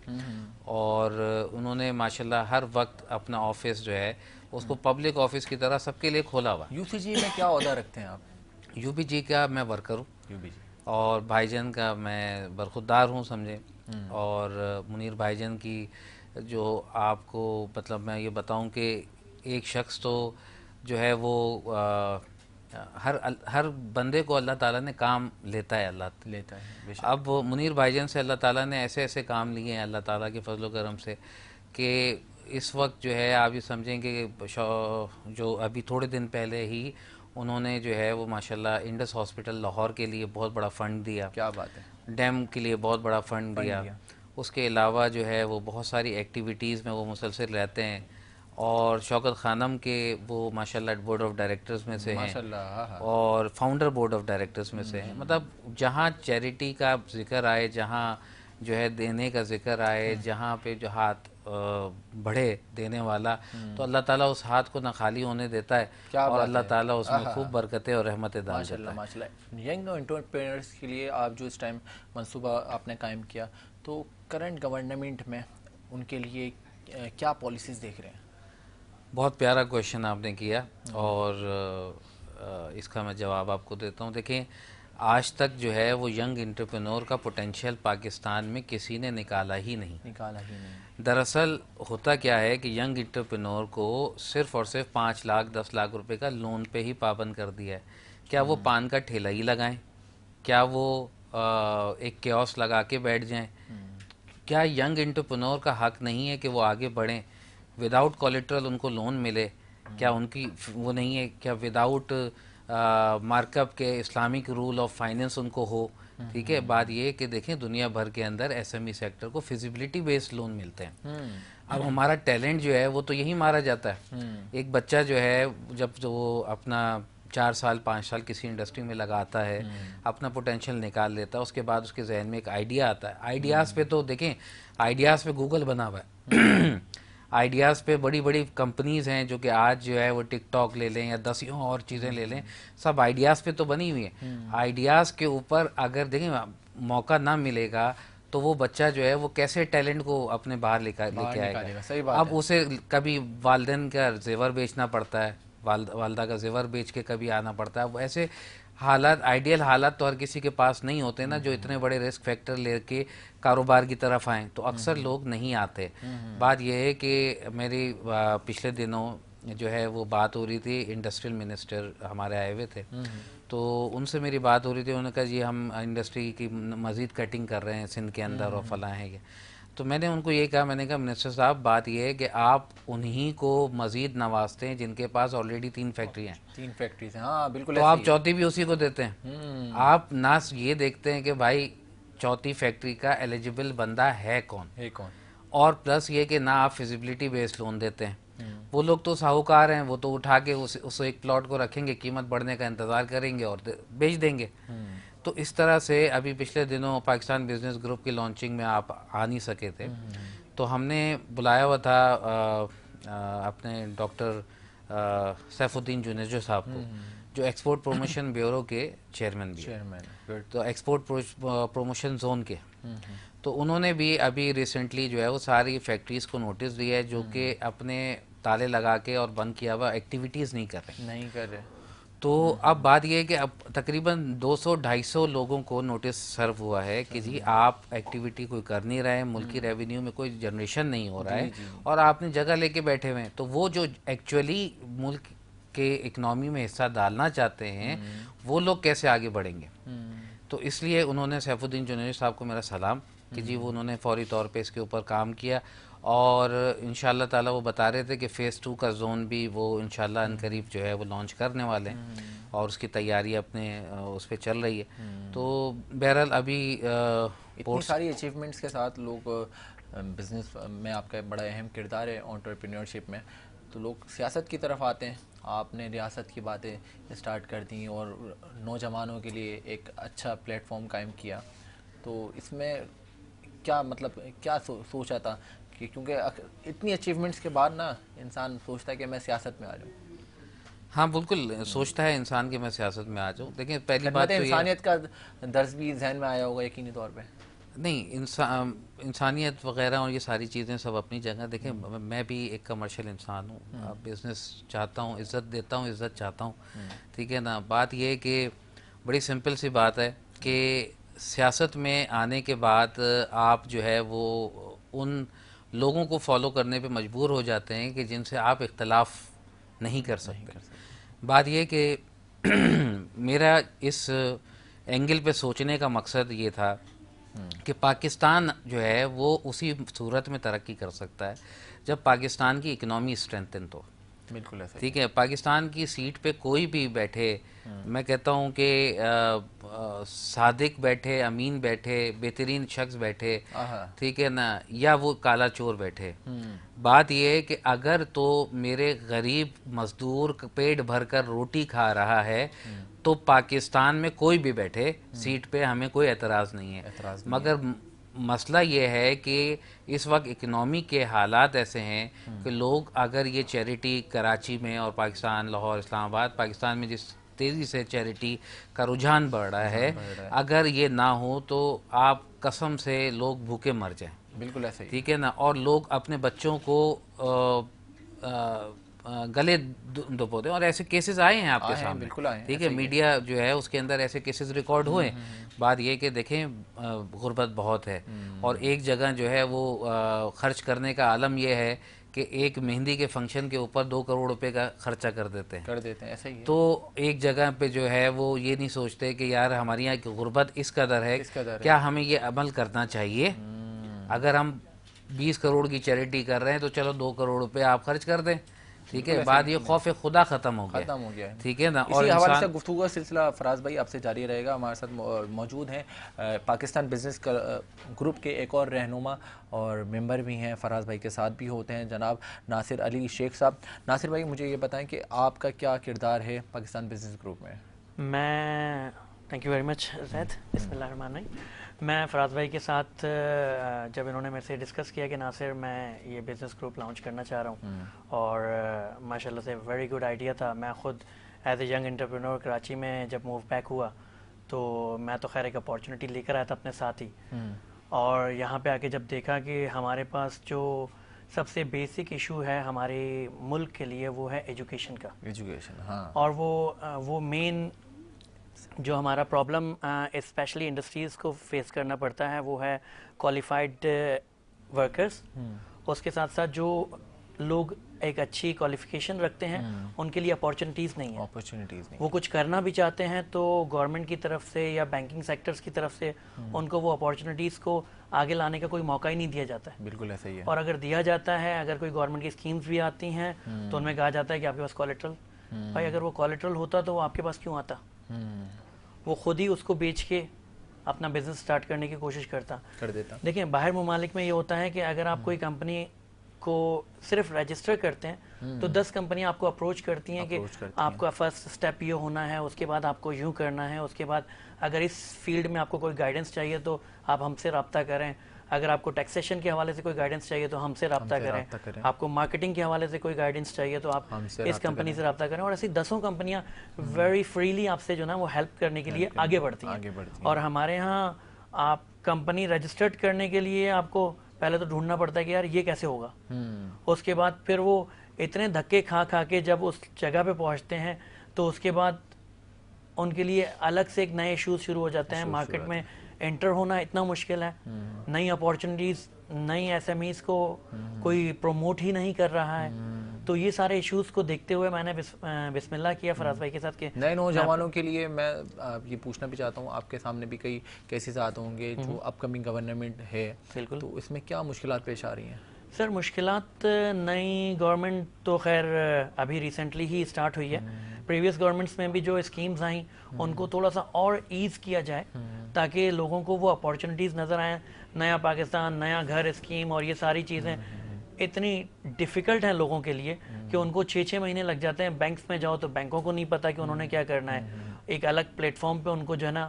[SPEAKER 12] اور انہوں نے ماشاءاللہ ہر وقت اپنا آفس جو ہے اس کو پبلک آفس کی طرح سب کے لیے کھولا ہوا.
[SPEAKER 2] یو سی جی میں کیا عہدہ رکھتے ہیں آپ؟
[SPEAKER 12] یو بی جی کا میں ورکر ہوں، اور بھائی جان کا میں برخودار ہوں سمجھیں. اور منیر بھائی جان کی جو آپ کو مطلب میں یہ بتاؤں کہ ایک شخص تو جو ہے وہ ہر بندے کو اللہ تعالیٰ نے کام لیتا ہے، اللہ لیتا ہے. اب منیر بھائی جان سے اللہ تعالیٰ نے ایسے ایسے کام لیے ہیں اللہ تعالیٰ کے فضل و کرم سے کہ اس وقت جو ہے آپ یہ سمجھیں کہ جو ابھی تھوڑے دن پہلے ہی انہوں نے جو ہے وہ ماشاءاللہ انڈس ہاسپٹل لاہور کے لیے بہت بڑا فنڈ دیا. کیا بات ہے. ڈیم کے لیے بہت بڑا فنڈ دیا. اس کے علاوہ جو ہے وہ بہت ساری ایکٹیویٹیز میں وہ مسلسل رہتے ہیں، اور شوکت خانم کے وہ ماشاءاللہ بورڈ آف ڈائریکٹرز میں سے ہیں، اور فاؤنڈر بورڈ آف ڈائریکٹرز میں سے ہیں. مطلب جہاں چیریٹی کا ذکر آئے، جہاں جو ہے دینے کا ذکر آئے، جہاں پہ جو ہاتھ بڑھے دینے والا، تو اللہ تعالیٰ اس ہاتھ کو نہ خالی ہونے دیتا ہے، اور اللہ تعالیٰ اس میں خوب برکتیں اور رحمتیں ڈال دیتا ہے.
[SPEAKER 2] ماشاءاللہ. ینگ انٹرپرینرز کے لیے آپ جو اس ٹائم منصوبہ آپ نے قائم کیا، تو کرنٹ گورنمنٹ میں ان کے لیے کیا پالیسیز دیکھ رہے ہیں؟
[SPEAKER 12] بہت پیارا کویشچن آپ نے کیا، اور اس کا میں جواب آپ کو دیتا ہوں. دیکھیں، آج تک جو ہے وہ ینگ انٹرپرینور کا پوٹینشیل پاکستان میں کسی نے نکالا ہی نہیں. دراصل ہوتا کیا ہے کہ ینگ انٹرپرینور کو صرف اور صرف 5 لاکھ 10 لاکھ روپے کا لون پہ ہی پابند کر دیا ہے. کیا وہ پان کا ٹھیلا ہی لگائیں؟ کیا وہ ایک کیوس لگا کے بیٹھ جائیں؟ کیا ینگ انٹرپرینور کا حق نہیں ہے کہ وہ آگے بڑھیں؟ وداؤٹ کولیٹرل ان کو لون ملے؟ کیا ان کی وہ نہیں ہے؟ کیا وداؤٹ مارک اپ کے اسلامک رول آف فائنینس ان کو ہو؟ ٹھیک ہے. بات یہ ہے کہ دیکھیں دنیا بھر کے اندر ایس ایم ای سیکٹر کو فیزیبلٹی بیسڈ لون ملتے ہیں. اب ہمارا ٹیلنٹ جو ہے وہ تو یہی مارا جاتا ہے. ایک بچہ جو ہے جب وہ اپنا 4 سال 5 سال کسی انڈسٹری میں لگاتا ہے، اپنا پوٹینشیل نکال لیتا ہے، اس کے بعد اس کے ذہن میں ایک آئیڈیا آتا ہے. آئیڈیاز پہ تو دیکھیں، آئیڈیاز پہ گوگل بنا ہوا ہے. آئیڈیاز پہ بڑی بڑی کمپنیز ہیں جو کہ آج جو ہے وہ ٹک ٹاک لے لیں یا 10 اور چیزیں لے لیں، سب آئیڈیاز پہ تو بنی ہوئی ہیں. آئیڈیاز کے اوپر اگر دیکھیں موقع نہ ملے گا تو وہ بچہ جو ہے وہ کیسے ٹیلنٹ کو اپنے باہر لے کے آئے گا. اب اسے کبھی والدین کا زیور بیچنا پڑتا ہے، والدہ کا زیور بیچ کے کبھی آنا پڑتا ہے. وہ ایسے حالات، آئیڈیل حالات تو ہر کسی کے پاس نہیں ہوتے نا جو اتنے بڑے رسک فیکٹر لے کے کاروبار کی طرف آئیں. تو اکثر لوگ نہیں آتے. بات یہ ہے کہ میری پچھلے دنوں جو ہے وہ بات ہو رہی تھی، انڈسٹریل منسٹر ہمارے آئے ہوئے تھے، تو ان سے میری بات ہو رہی تھی. انہوں نے کہا جی ہم انڈسٹری کی مزید کٹنگ کر رہے ہیں سندھ کے اندر اور فلاں ہے یہ. تو میں نے ان کو یہ کہا، میں نے کہا منسٹر صاحب بات یہ ہے کہ آپ انہی کو مزید نوازتے ہیں جن کے پاس آلریڈی 3 فیکٹری ہیں.
[SPEAKER 2] 3 فیکٹریز ہیں، ہاں بالکل.
[SPEAKER 12] تو آپ چوتھی بھی اسی کو دیتے ہیں. آپ نہ یہ دیکھتے ہیں کہ بھائی چوتھی فیکٹری کا ایلیجیبل بندہ ہے کون، اور پلس یہ کہ نہ آپ فیزیبلٹی بیسڈ لون دیتے ہیں. وہ لوگ تو ساہوکار ہیں، وہ تو اٹھا کے اس ایک پلاٹ کو رکھیں گے، قیمت بڑھنے کا انتظار کریں گے اور بیچ دیں گے. تو اس طرح سے ابھی پچھلے دنوں پاکستان بزنس گروپ کی لانچنگ میں آپ آ نہیں سکے تھے، تو ہم نے بلایا ہوا تھا اپنے ڈاکٹر سیف الدین جنیجو صاحب کو، جو ایکسپورٹ پروموشن بیورو کے چیئرمین بھی ہیں، تو ایکسپورٹ پروموشن زون کے. تو انہوں نے بھی ابھی ریسنٹلی جو ہے وہ ساری فیکٹریز کو نوٹس دیا ہے جو کہ اپنے تالے لگا کے اور بند کیا ہوا ایکٹیویٹیز نہیں کر رہے. تو اب بات یہ ہے کہ اب تقریباً 200-250 لوگوں کو نوٹس سرو ہوا ہے کہ جی آپ ایکٹیویٹی کوئی کر نہیں رہے ہیں, ملکی ریونیو میں کوئی جنریشن نہیں ہو رہا ہے اور آپ نے جگہ لے کے بیٹھے ہوئے ہیں. تو وہ جو ایکچولی ملک کے اکنامی میں حصہ ڈالنا چاہتے ہیں وہ لوگ کیسے آگے بڑھیں گے؟ تو اس لیے انہوں نے سیف الدین جونیری صاحب کو میرا سلام کہ جی وہ انہوں نے فوری طور پہ اس کے اوپر کام کیا, اور انشاءاللہ تعالیٰ وہ بتا رہے تھے کہ فیز 2 کا زون بھی وہ انشاءاللہ عنقریب جو ہے وہ لانچ کرنے والے ہیں اور اس کی تیاری اپنے اس پہ چل رہی ہے. تو بہرحال ابھی
[SPEAKER 2] اتنی ساری اچیومنٹس کے ساتھ لوگ بزنس میں آپ کا بڑا اہم کردار ہے انٹرپرینیورشپ میں, تو لوگ سیاست کی طرف آتے ہیں. آپ نے ریاست کی باتیں اسٹارٹ کر دیں اور نوجوانوں کے لیے ایک اچھا پلیٹ فارم قائم کیا, تو اس میں کیا مطلب کیا سوچا تھا کہ کیونکہ اتنی اچیومنٹس کے بعد نا انسان سوچتا ہے کہ میں سیاست میں آ جاؤں؟
[SPEAKER 12] ہاں بالکل سوچتا ہے انسان کہ میں سیاست میں آ جاؤں. دیکھیں پہلی بات تو
[SPEAKER 2] انسانیت کا درس بھی ذہن میں آیا ہوگا یقینی طور پہ.
[SPEAKER 12] نہیں, انسانیت وغیرہ اور یہ ساری چیزیں سب اپنی جگہ. دیکھیں میں بھی ایک کمرشل انسان ہوں, بزنس چاہتا ہوں, عزت دیتا ہوں, عزت چاہتا ہوں, ٹھیک ہے نا. بات یہ ہے کہ بڑی سمپل سی بات ہے کہ سیاست میں آنے کے بعد آپ جو ہے وہ ان لوگوں کو فالو کرنے پہ مجبور ہو جاتے ہیں کہ جن سے آپ اختلاف نہیں کر سکتے. بات یہ کہ میرا اس اینگل پہ سوچنے کا مقصد یہ تھا کہ پاکستان جو ہے وہ اسی صورت میں ترقی کر سکتا ہے جب پاکستان کی اکنامی اسٹرینتھن تو.
[SPEAKER 2] بالکل ایسا
[SPEAKER 12] ٹھیک ہے, پاکستان کی سیٹ پہ کوئی بھی بیٹھے, میں کہتا ہوں کہ صادق بیٹھے, امین بیٹھے, بہترین شخص بیٹھے, ٹھیک ہے نا, یا وہ کالا چور بیٹھے, بات یہ ہے کہ اگر تو میرے غریب مزدور پیٹ بھر کر روٹی کھا رہا ہے تو پاکستان میں کوئی بھی بیٹھے سیٹ پہ ہمیں کوئی اعتراض نہیں ہے. مگر مسئلہ یہ ہے کہ اس وقت اکنامی کے حالات ایسے ہیں کہ لوگ اگر یہ چیریٹی کراچی میں اور پاکستان, لاہور, اسلام آباد, پاکستان میں جس تیزی سے چیریٹی کا رجحان بڑھ رہا ہے, اگر یہ نہ ہو تو آپ قسم سے لوگ بھوکے مر جائیں.
[SPEAKER 2] بالکل ایسا ہی,
[SPEAKER 12] ٹھیک ہے نا. اور لوگ اپنے بچوں کو گلے دبوتے ہیں, اور ایسے کیسز آئے ہیں آپ کے سامنے, ٹھیک ہے, میڈیا جو ہے اس کے اندر ایسے کیسز ریکارڈ ہوئے. بات یہ کہ دیکھیں غربت بہت ہے, اور ایک جگہ جو ہے وہ خرچ کرنے کا عالم یہ ہے کہ ایک مہندی کے فنکشن کے اوپر 2 کروڑ روپے کا خرچہ کر دیتے ہیں.
[SPEAKER 2] ایسا ہی ہے.
[SPEAKER 12] تو ایک جگہ پہ جو ہے وہ یہ نہیں سوچتے کہ یار ہمارے یہاں کی غربت اس قدر ہے, کیا ہمیں یہ عمل کرنا چاہیے. اگر ہم 20 کروڑ کی چیریٹی کر رہے ہیں تو چلو 2 کروڑ روپے آپ خرچ کر دیں, ٹھیک ہے. بعد یہ خوف خدا ختم ہو گیا, ٹھیک ہے نا. اور
[SPEAKER 2] اسی حوالے سے گفتگو کا سلسلہ فراز بھائی آپ سے جاری رہے گا. ہمارے ساتھ موجود ہیں پاکستان بزنس گروپ کے ایک اور رہنما اور ممبر بھی ہیں, فراز بھائی کے ساتھ بھی ہوتے ہیں, جناب ناصر علی شیخ صاحب. ناصر بھائی مجھے یہ بتائیں کہ آپ کا کیا کردار ہے پاکستان بزنس گروپ میں؟
[SPEAKER 13] میں تھینک یو ویری مچ زید. بسم اللہ الرحمن الرحیم. میں فراز بھائی کے ساتھ جب انہوں نے میرے سے ڈسکس کیا کہ ناصر میں یہ بزنس گروپ لانچ کرنا چاہ رہا ہوں, اور ماشاءاللہ سے ویری گڈ آئیڈیا تھا. میں خود as a young entrepreneur Karachi میں جب موو بیک ہوا تو میں تو خیر ایک اپارچونیٹی لے کر آیا تھا اپنے ساتھ ہی, اور یہاں پہ آ کے جب دیکھا کہ ہمارے پاس جو سب سے بیسک ایشو ہے ہمارے ملک کے لیے وہ ہے ایجوکیشن کا. اور وہ مین جو ہمارا پرابلم اسپیشلی انڈسٹریز کو فیس کرنا پڑتا ہے وہ ہے کوالیفائڈ ورکرز. اس کے ساتھ ساتھ جو لوگ ایک اچھی کوالیفیکیشن رکھتے ہیں ان کے لیے اپارچونیٹیز نہیں ہیں. وہ کچھ کرنا بھی چاہتے ہیں تو گورنمنٹ کی طرف سے یا بینکنگ سیکٹرز کی طرف سے ان کو وہ اپارچونیٹیز کو آگے لانے کا کوئی موقع ہی نہیں دیا جاتا ہے.
[SPEAKER 2] بالکل ایسا ہی ہے.
[SPEAKER 13] اور اگر دیا جاتا ہے, اگر کوئی گورنمنٹ کی اسکیمز بھی آتی ہیں تو ان میں کہا جاتا ہے کہ آپ کے پاس کولیٹرل. بھائی اگر وہ کولیٹرل ہوتا تو وہ آپ کے پاس کیوں آتا؟ وہ خود ہی اس کو بیچ کے اپنا بزنس سٹارٹ کرنے کی کوشش کر دیتا. دیکھیں باہر ممالک میں یہ ہوتا ہے کہ اگر آپ کوئی کمپنی کو صرف رجسٹر کرتے ہیں تو 10 کمپنیاں آپ کو اپروچ کرتی ہیں کہ آپ کا فرسٹ سٹیپ یہ ہونا ہے, اس کے بعد آپ کو یوں کرنا ہے, اس کے بعد اگر اس فیلڈ میں آپ کو کوئی گائیڈنس چاہیے تو آپ ہم سے رابطہ کریں, اگر آپ کو ٹیکسیشن کے حوالے سے کوئی گائیڈنس چاہیے تو ہم سے رابطہ کریں, آپ کو مارکیٹنگ کے حوالے سے کوئی گائیڈنس چاہیے تو آپ اس کمپنی سے رابطہ کریں. اور ایسی 10 کمپنیاں ویری فریلی آپ سے جو نا وہ ہیلپ کرنے کے لیے آگے بڑھتی ہیں. اور ہمارے ہاں آپ کمپنی رجسٹرڈ کرنے کے لیے آپ کو پہلے تو ڈھونڈنا پڑتا ہے کہ یار یہ کیسے ہوگا, اس کے بعد پھر وہ اتنے دھکے کھا کے جب اس جگہ پہ پہنچتے ہیں تو اس کے بعد ان کے لیے الگ سے ایک نئے ایشوز شروع ہو جاتے ہیں. مارکیٹ میں انٹر ہونا اتنا مشکل ہے, نئی اپارچونیٹیز, نئی ایس ایم ایز کو کوئی پروموٹ ہی نہیں کر رہا ہے. تو یہ سارے ایشوز کو دیکھتے ہوئے میں نے بسم اللہ کیا فراز بھائی کے ساتھ کہ
[SPEAKER 2] نئے نوجوانوں کے لیے میں یہ پوچھنا بھی چاہتا ہوں, آپ کے سامنے بھی کئی کیسز آتے ہوں گے جو اپ کمنگ گورنمنٹ ہے,
[SPEAKER 13] بالکل,
[SPEAKER 2] تو اس میں کیا مشکلات پیش آ رہی ہیں؟
[SPEAKER 13] سر مشکلات نئی گورنمنٹ تو خیر ابھی ریسنٹلی ہی اسٹارٹ ہوئی ہے. پریویس گورنمنٹس میں بھی جو اسکیمز آئیں ان کو تھوڑا سا اور ایز کیا جائے تاکہ لوگوں کو وہ اپارچونیٹیز نظر آئیں. نیا پاکستان, نیا گھر اسکیم اور یہ ساری چیزیں اتنی ڈیفیکلٹ ہیں لوگوں کے لیے کہ ان کو 6 مہینے لگ جاتے ہیں. بینکس میں جاؤ تو بینکوں کو نہیں پتا کہ انہوں نے کیا کرنا ہے. ایک الگ پلیٹ فارم پہ ان کو جو ہے نا,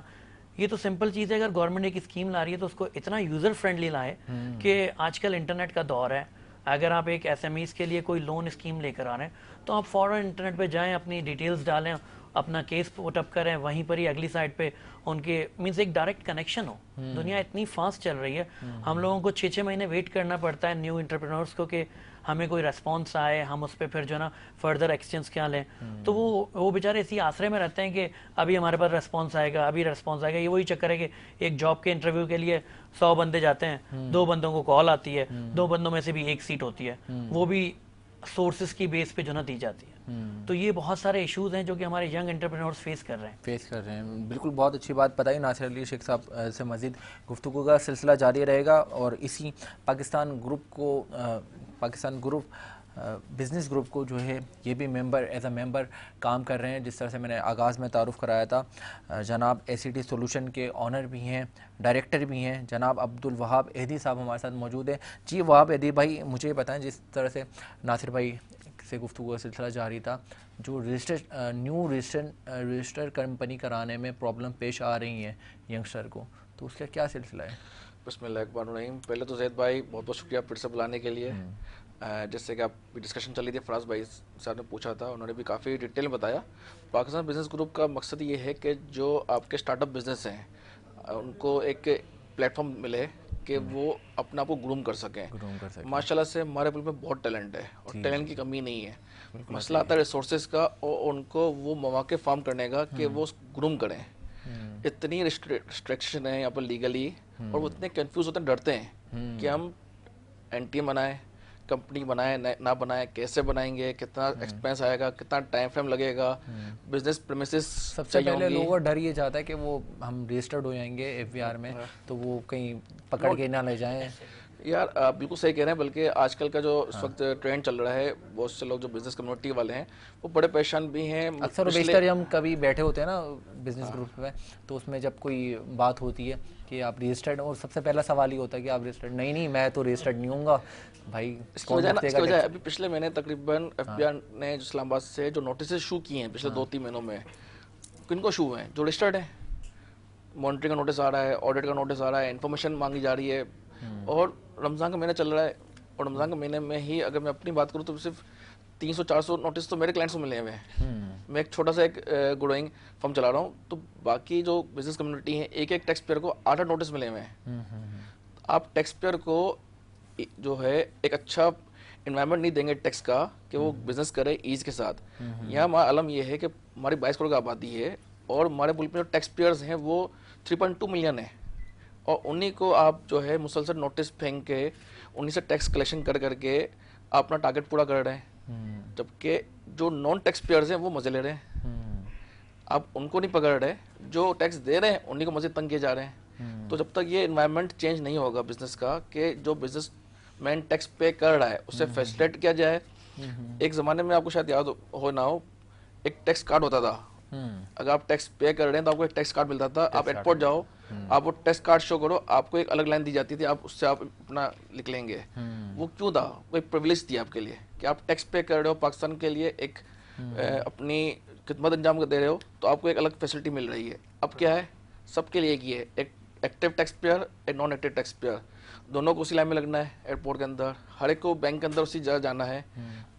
[SPEAKER 13] یہ تو سمپل چیز ہے, اگر گورنمنٹ ایک اسکیم لا رہی ہے تو اس کو اتنا یوزر فرینڈلی لائے کہ آج کل انٹرنیٹ کا دور ہے. اگر آپ ایک ایس ایم ایز کے لیے کوئی لون اسکیم لے کر آ رہے ہیں تو آپ فوراً انٹرنیٹ پہ جائیں, اپنی ڈیٹیلز ڈالیں, اپنا کیس پٹ اپ کریں, وہیں پر ہی اگلی سائٹ پہ ان کے مینس ایک ڈائریکٹ کنیکشن ہو. دنیا اتنی فاسٹ چل رہی ہے, ہم لوگوں کو 6 مہینے ویٹ کرنا پڑتا ہے نیو انٹرپرینورس کو کہ ہمیں کوئی ریسپانس آئے, ہم اس پہ پھر جو ہے نا فردر ایکسچینج کیا لیں. تو وہ بیچارے اسی آسرے میں رہتے ہیں کہ ابھی ہمارے پاس ریسپانس آئے گا, ابھی ریسپانس آئے گا. یہ وہی چکر ہے کہ ایک جاب کے انٹرویو کے لیے 100 بندے جاتے ہیں, 2 بندوں کو کال آتی ہے, 2 بندوں میں سے بھی 1 سیٹ ہوتی ہے, وہ بھی سورسز کی بیس پہ جو نا دی جاتی ہے. تو یہ بہت سارے ایشوز ہیں جو کہ ہمارے ینگ انٹرپرینورز فیس کر رہے ہیں.
[SPEAKER 2] بالکل, بہت اچھی بات بتائی. ناصر علی شیخ صاحب سے مزید گفتگو کا سلسلہ جاری رہے گا اور اسی پاکستان گروپ بزنس گروپ کو جو ہے یہ بھی ایز اے ممبر کام کر رہے ہیں. جس طرح سے میں نے آغاز میں تعارف کرایا تھا, جناب ACT سولوشن کے آنر بھی ہیں, ڈائریکٹر بھی ہیں, جناب عبدالوہاب اہدی صاحب ہمارے ساتھ موجود ہیں. جی وہاب اہدی بھائی, مجھے یہ بتائیں جس طرح سے ناصر بھائی سے گفتگو کا سلسلہ جاری تھا, جو رجسٹر کمپنی کرانے میں پرابلم پیش آ رہی ہیں ینگسٹر کو, تو اس کا کیا سلسلہ ہے؟
[SPEAKER 8] بسم اللہ الرحمن الرحیم. پہلے تو زید بھائی بہت بہت شکریہ پھر سے بلانے کے لیے. جس سے کہ آپ کی ڈسکشن چلی تھی, فراز بھائی صاحب نے پوچھا تھا, انہوں نے بھی کافی ڈیٹیل میں بتایا. پاکستان بزنس گروپ کا مقصد یہ ہے کہ جو آپ کے اسٹارٹ اپ بزنس ہیں ان کو ایک پلیٹ فارم ملے کہ وہ اپنا آپ کو گروم کر سکیں. ماشاء اللہ سے ہمارے ملک میں بہت ٹیلنٹ ہے اور ٹیلنٹ کی کمی نہیں ہے. مسئلہ آتا ہے ریسورسز کا اور ان کو وہ مواقع فارم کرنے کا کہ وہ گروم کریں. اتنی ریسٹرکشن ہے یہاں پر لیگلی, اور وہ اتنے کنفیوز ہوتے ہیں, ڈرتے ہیں کہ ہم NTM بنائیں, کمپنی بنائیں نہ بنائیں, کیسے بنائیں گے, کتنا ایکسپینس آئے گا, کتنا ٹائم فریم لگے گا, بزنس پریمیسز.
[SPEAKER 2] سب سے پہلے لوگوں کا ڈر یہ چاہتا ہے کہ وہ ہم رجسٹرڈ ہو جائیں گے FBR میں تو وہ کہیں پکڑ کے نہ لے جائیں.
[SPEAKER 8] یار آپ بالکل صحیح کہہ رہے ہیں, بلکہ آج کل کا جو اس وقت ٹرینڈ چل رہا ہے, بہت سے لوگ جو بزنس کمیونٹی والے ہیں وہ بڑے پریشان بھی ہیں.
[SPEAKER 2] اکثر و بیشتر ہم کبھی بیٹھے ہوتے ہیں نا بزنس گروپ میں, تو اس میں جب کوئی بات ہوتی ہے کہ آپ رجسٹرڈ, اور سب سے پہلا سوال ہی ہوتا ہے کہ آپ رجسٹرڈ, نہیں میں تو رجسٹرڈ نہیں ہوں گا بھائی.
[SPEAKER 8] اس کی وجہ ابھی پچھلے مہینے تقریباً FBR نے اسلام آباد سے جو نوٹسز ایشو کیے ہیں پچھلے 2-3 مہینوں میں, کن کو ایشو ہوئے ہیں؟ جو رجسٹرڈ ہیں. مانیٹرنگ کا نوٹس آ رہا ہے, آڈٹ کا نوٹس آ رہا ہے, انفارمیشن مانگی جا رہی ہے. اور رمضان کا مہینہ چل رہا ہے, اور رمضان کے مہینے میں ہی اگر میں اپنی بات کروں تو صرف 300-400 نوٹس تو میرے کلائنٹس کو ملے ہوئے ہیں. میں ایک چھوٹا سا ایک گروئنگ فرم چلا رہا ہوں, تو باقی جو بزنس کمیونٹی ہیں ایک ٹیکس پیئر کو 8 نوٹس ملے ہوئے ہیں. آپ ٹیکس پیئر کو جو ہے ایک اچھا انوائرمنٹ نہیں دیں گے ٹیکس کا کہ وہ بزنس کرے ایز کے ساتھ. یہاں ہمارا علم یہ ہے کہ ہماری 22 کروڑ کی آبادی ہے اور ہمارے ملک میں جو ٹیکس پیئرز ہیں وہ 3.2 ملین ہیں, اور انہی کو آپ جو ہے مسلسل نوٹس پھینک کے انہی سے ٹیکس کلیکشن کر کے آپ اپنا ٹارگٹ پورا کر رہے ہیں, جبکہ جو نان ٹیکس پیئرز ہیں وہ مزے لے رہے ہیں. آپ ان کو نہیں پکڑ رہے, جو ٹیکس دے رہے ہیں انہی کو مزید تنگ کیے جا رہے ہیں. تو جب تک یہ انوائرمنٹ چینج نہیں ہوگا بزنس کا کہ جو بزنس مین ٹیکس پے کر رہا ہے اسے فیسلیٹ کیا جائے. ایک زمانے میں آپ کو شاید یاد ہو نہ ہو, ایک ٹیکس کارڈ ہوتا تھا. اگر آپ ٹیکس پے کر رہے ہیں تو آپ کو ایک ٹیکس کارڈ ملتا تھا. آپ ایئرپورٹ جاؤ, آپ وہ ٹیکس کارڈ شو کرو, آپ کو ایک الگ لائن دی جاتی تھی, آپ اس سے آپ اپنا لکھ لیں گے. وہ کیوں تھا؟ وہ ایک پریویلیج تھی آپ کے لیے کہ آپ ٹیکس پے کر رہے ہو, پاکستان کے لیے ایک اپنی خدمت انجام دے رہے ہو, تو آپ کو ایک الگ فیسلٹی مل رہی ہے. اب کیا ہے, سب کے لیے ایک ہی ہے, ایک ایکٹیو ٹیکس پیئر, ایک نان ایکٹیو ٹیکس پیئر, دونوں کو اسی لائن میں لگنا ہے. ایئرپورٹ کے اندر ہر ایک کو بینک کے اندر اسی جگہ جانا ہے.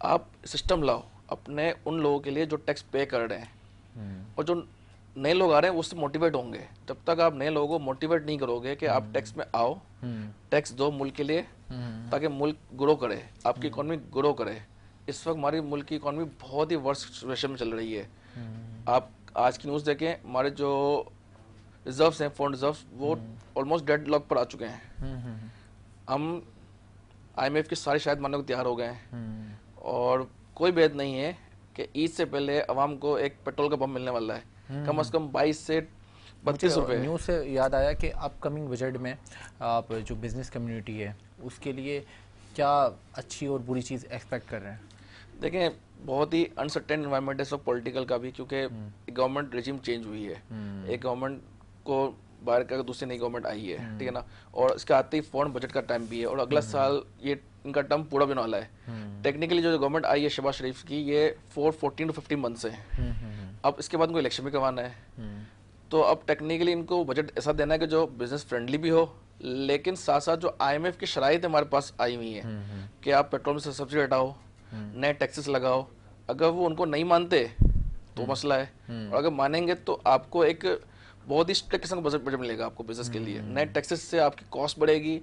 [SPEAKER 8] آپ سسٹم لاؤ اپنے ان لوگوں کے لیے جو ٹیکس پے کر رہے ہیں, اور جو نئے لوگ آ رہے ہیں وہ اس سے موٹیویٹ ہوں گے. جب تک آپ نئے لوگوں کو موٹیویٹ نہیں کرو گے کہ آپ ٹیکس میں آؤ, ٹیکس دو ملک کے لیے تاکہ ملک گرو کرے, آپ کی اکانومی گرو کرے. اس وقت ہماری ملک کی اکانومی بہت ہی ورسٹ سچویشن میں چل رہی ہے. آپ آج کی نیوز دیکھیں ہمارے جو ریزروس ہیں فورن ریزروس وہ آلموسٹ ڈیڈ لاک پر آ چکے ہیں. ہم آئی ایم ایف کی ساری شاید ماننے کو تیار ہو گئے ہیں اور کوئی بید نہیں ہے کہ عید سے پہلے عوام کو ایک پیٹرول کا پمپ ملنے والا ہے کم از کم 22 سے 32 روپے.
[SPEAKER 2] نیوز سے یاد آیا کہ اپ کمنگ بجٹ میں آپ جو بزنس کمیونٹی ہے اس کے لیے کیا اچھی اور بری چیز ایکسپیکٹ کر رہے ہیں؟
[SPEAKER 8] دیکھیں بہت ہی انسرٹین انوائرمنٹ ہے سب پولیٹیکل کا بھی, کیونکہ گورنمنٹ ریجیم چینج ہوئی ہے. ایک گورنمنٹ کو باہر کر کے دوسری نئی گورنمنٹ آئی ہے, ٹھیک ہے نا, اور اس کے آتے ہی فورن بجٹ کا ٹائم بھی ہے اور اگلا سال یہ ان کا ٹرم پورا بھی ہونے والا ہے. ٹیکنیکلی جو گورنمنٹ آئی ہے شہباز شریف کی یہ 14 to 15 منتھ سے ہے. اب اس کے بعد ان کو الیکشن بھی کروانا ہے, تو اب ٹیکنیکلی ان کو بجٹ ایسا دینا ہے کہ جو بزنس فرینڈلی بھی ہو, لیکن ساتھ ساتھ جو آئی ایم ایف کی شرائط ہمارے پاس آئی ہوئی ہیں کہ آپ پیٹرول میں سے سبسڈی ہٹاؤ, نئے ٹیکسز لگاؤ, اگر وہ ان کو نہیں مانتے تو مسئلہ ہے, اور اگر مانیں گے تو آپ کو ایک بہت ہی اسٹرکٹ قسم کا بجٹ ملے گا آپ کو بزنس کے لیے. نئے ٹیکسز سے آپ کی کاسٹ بڑھے گی.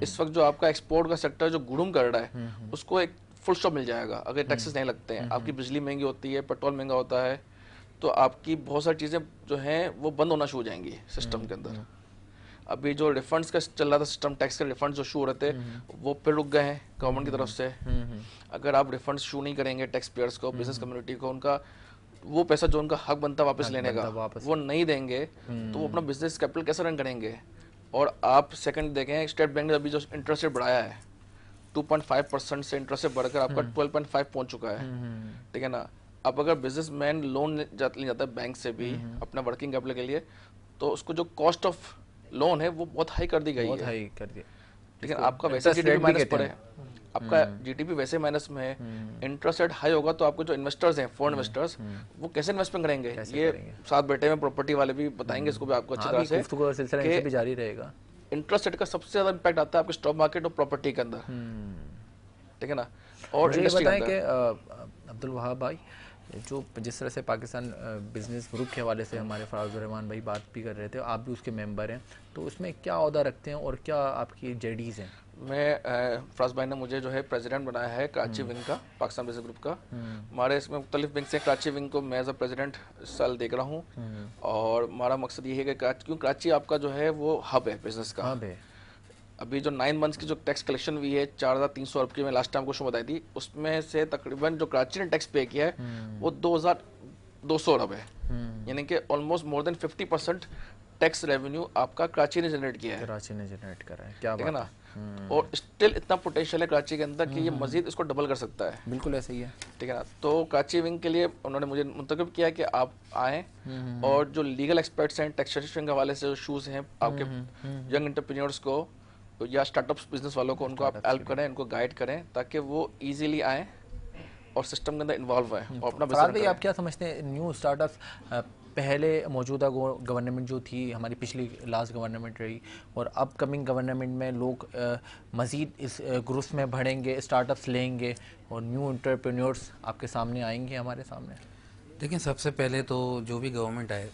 [SPEAKER 8] اس وقت جو آپ کا ایکسپورٹ کا سیکٹر جو گڑوم کر رہا ہے اس کو ایک فل اسٹاپ مل جائے گا اگر ٹیکسز نہیں لگتے ہیں. آپ کی بجلی مہنگی ہوتی ہے, پیٹرول مہنگا ہوتا ہے, تو آپ کی بہت ساری چیزیں جو ہیں وہ بند ہونا شروع ہو جائیں گی سسٹم کے اندر. ابھی جو ریفنڈس کا چل رہا تھا سسٹم, ٹیکس کے ریفنڈ جو شو ہو رہے تھے وہ پھر رک گئے ہیں گورنمنٹ کی طرف سے. اگر آپ ریفنڈس شو نہیں کریں گے ٹیکس پیئرس کو, بزنس کمیونٹی کو, ان کا وہ پیسہ جو ان کا حق بنتا ہے واپس لینے کا وہ نہیں دیں گے تو وہ اپنا بزنس کیپٹل کیسے رن کریں گے. اور آپ سیکنڈ دیکھیں اسٹیٹ بینک نے ابھی جو انٹرسٹ ریٹ بڑھایا ہے 2.5% سے انٹرسٹ ریٹ بڑھ کر آپ کا 12.5 پہنچ چکا ہے, ٹھیک ہے نا. اب اگر بزنس مین لون لے جاتا ہے بینک سے بھی اپنا ورکنگ کیپٹل کے لیے, تو اس کو جو کاسٹ آف لون ہے وہ بہت ہائی کر دی گئی ہے, لیکن آپ کا ویسے جی ڈی پی مائنس پڑے, آپ کا جی ڈی پی ویسے مائنس میں ہے, انٹرسٹ ریٹ ہائی ہوگا تو آپ کو جو انویسٹرز ہیں فورن انویسٹرز وہ کیسے انویسٹمنٹ کریں گے. یہ ساتھ بیٹھے ہوئے پراپرٹی والے بھی بتائیں گے اس کو بھی آپ کو اچھی طرح سے کہ
[SPEAKER 2] جاری رہے گا.
[SPEAKER 8] انٹرسٹ ریٹ کا سب سے زیادہ امپیکٹ آتا ہے آپ کے اسٹاک مارکیٹ اور پراپرٹی کے اندر, ٹھیک ہے نا. اور
[SPEAKER 2] انڈسٹری بتائیں کہ عبد الوہاب بھائی جو جس طرح سے پاکستان بزنس گروپ کے حوالے سے ہمارے فراز الرحمان بھائی بات بھی کر رہے تھے, آپ بھی اس کے ممبر ہیں, تو اس میں کیا عہدہ رکھتے ہیں اور کیا آپ کی جیڈیز ہیں؟
[SPEAKER 8] میں فراز بھائی نے مجھے جو ہے پریزیڈنٹ بنایا ہے کراچی ونگ کا, پاکستان بزنس گروپ کا. ہمارے اس میں مختلف ونگس ہیں, کراچی ونگ کو میں ایز اے پریزیڈنٹ اس سال دیکھ رہا ہوں, اور ہمارا مقصد یہ ہے کہ کیوں کراچی آپ کا جو ہے وہ ہب ہے بزنس کا. ابھی جو 9 منتھس کی جو ٹیکس کلیکشن ہوئی ہے 4300 ارب کی, میں لاسٹ ٹائم کو شو بتائی تھی, اس میں سے تقریباً جو کراچی نے ٹیکس پے کیا ہے وہ 2200 ارب ہے, یعنی کہ آلموسٹ مور دین 50% ٹیکس ریونیو آپ کا کراچی نے جنریٹ کیا ہے.
[SPEAKER 2] کراچی نے جنریٹ کرا ہے, کیا
[SPEAKER 8] ٹھیک ہے نا. اور اسٹل اتنا پوٹینشیل ہے کراچی کے اندر کہ یہ مزید اس کو ڈبل کر سکتا ہے.
[SPEAKER 2] بالکل ایسا ہی ہے,
[SPEAKER 8] ٹھیک ہے نا. تو کراچی ونگ کے لیے انہوں نے مجھے منتخب کیا کہ آپ آئیں اور جو لیگل ایکسپرٹس ہیں ٹیکسیشن کے حوالے سے جو ایشوز ہیں آپ کے ینگ انٹرپرینیورس کو یا اسٹارٹ اپس بزنس والوں کو, ان کو آپ ہیلپ کریں, ان کو گائیڈ کریں تاکہ وہ ایزیلی آئیں اور سسٹم کے اندر انوالو ہیں اور اپنا
[SPEAKER 2] بزنس کریں. آپ کیا سمجھتے ہیں نیو اسٹارٹ اپس پہلے موجودہ گورنمنٹ جو تھی ہماری پچھلی لاسٹ گورنمنٹ رہی اور اپ کمنگ گورنمنٹ میں لوگ مزید اس گروپس میں بڑھیں گے, اسٹارٹ اپس لیں گے اور نیو انٹرپرینیورس آپ کے سامنے آئیں گے ہمارے سامنے؟
[SPEAKER 12] دیکھیں سب سے پہلے تو جو بھی گورنمنٹ آئے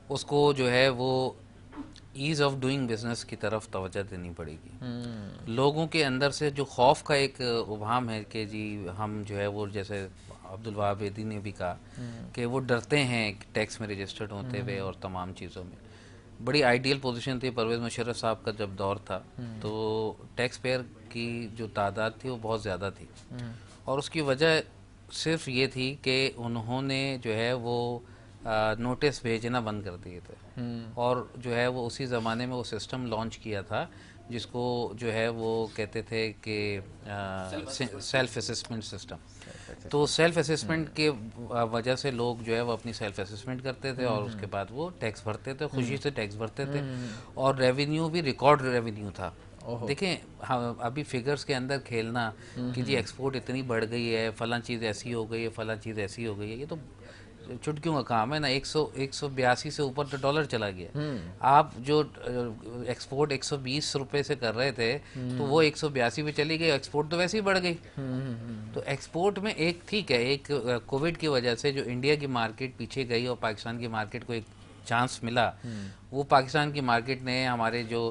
[SPEAKER 12] اس کو جو ہے وہ ایز آف ڈوئنگ بزنس کی طرف توجہ دینی پڑے گی. لوگوں کے اندر سے جو خوف کا ایک ابہام ہے کہ جی ہم جو ہے وہ, جیسے عبد الوہاب بیدی نے بھی کہا کہ وہ ڈرتے ہیں ٹیکس میں رجسٹرڈ ہوتے ہوئے اور تمام چیزوں میں. بڑی آئیڈیل پوزیشن تھی پرویز مشرف صاحب کا جب دور تھا, تو ٹیکس پیئر کی جو تعداد تھی وہ بہت زیادہ تھی, اور اس کی وجہ صرف یہ تھی کہ انہوں نے جو ہے وہ نوٹس بھیجنا بند کر دیے تھے, اور جو ہے وہ اسی زمانے میں وہ سسٹم لانچ کیا تھا جس کو جو ہے وہ کہتے تھے کہ سیلف اسسمنٹ سسٹم. تو سیلف اسسمنٹ کے وجہ سے لوگ جو ہے وہ اپنی سیلف اسسمنٹ کرتے تھے اور اس کے بعد وہ ٹیکس بھرتے تھے, خوشی سے ٹیکس بھرتے تھے, اور ریونیو بھی ریکارڈ ریونیو تھا. دیکھیں ابھی فگرز کے اندر کھیلنا کہ جی ایکسپورٹ اتنی بڑھ گئی ہے, فلاں چیز ایسی ہو گئی ہے, فلاں چیز ایسی ہو گئی ہے, یہ تو چٹکیوں کا کام ہے نا. 182 سے اوپر تو ڈالر چلا گیا. آپ جو ایکسپورٹ 120 روپے سے کر رہے تھے تو وہ 182 پہ چلی گئی, ایکسپورٹ تو ویسے ہی بڑھ گئی. تو ایکسپورٹ میں ایک ٹھیک ہے, ایک کووڈ کی وجہ سے جو انڈیا کی مارکیٹ پیچھے گئی اور پاکستان کی مارکیٹ کو ایک چانس ملا, وہ پاکستان کی مارکیٹ نے ہمارے جو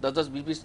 [SPEAKER 8] 10-10, 20-20,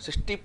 [SPEAKER 8] 60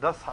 [SPEAKER 9] 10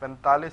[SPEAKER 9] 45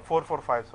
[SPEAKER 9] 445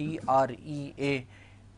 [SPEAKER 2] TREA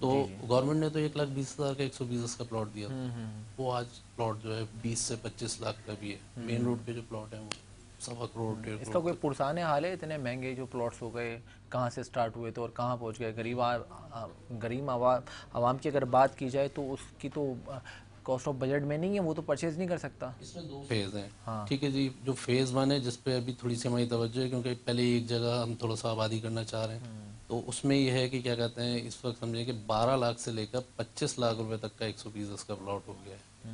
[SPEAKER 10] تو گورنمنٹ نے تو 1,20,000 کا 120 گز کا پلاٹ دیا تھا، وہ آج پلاٹ جو ہے 20 سے 25 لاکھ کا بھی ہے. مین روڈ پہ جو پلاٹ ہیں وہ 1.25 کروڑ 1.5
[SPEAKER 2] اس کا
[SPEAKER 10] کروڑ.
[SPEAKER 2] کوئی پرسان حال ہے؟ اتنے مہنگے جو پلاٹس ہو گئے، کہاں سے سٹارٹ ہوئے تھے اور کہاں پہنچ گئے؟ غریب عوام کی اگر بات کی جائے تو اس کی تو کاسٹ آف بجٹ میں نہیں ہے، وہ تو پرچیز نہیں کر سکتا.
[SPEAKER 10] اس میں 2 فیز ہیں. ٹھیک ہے جی، جو فیز 1 ہے جس پہ ابھی تھوڑی سی ہماری توجہ ہے، کیونکہ پہلے ایک جگہ ہم تھوڑا سا آبادی کرنا چاہ رہے ہیں، تو اس میں یہ ہے کہ کیا کہتے ہیں اس وقت سمجھیں کہ 12 لاکھ سے لے کر 25 لاکھ روپے تک کا 120 گز کا پلاٹ ہو گیا ہے.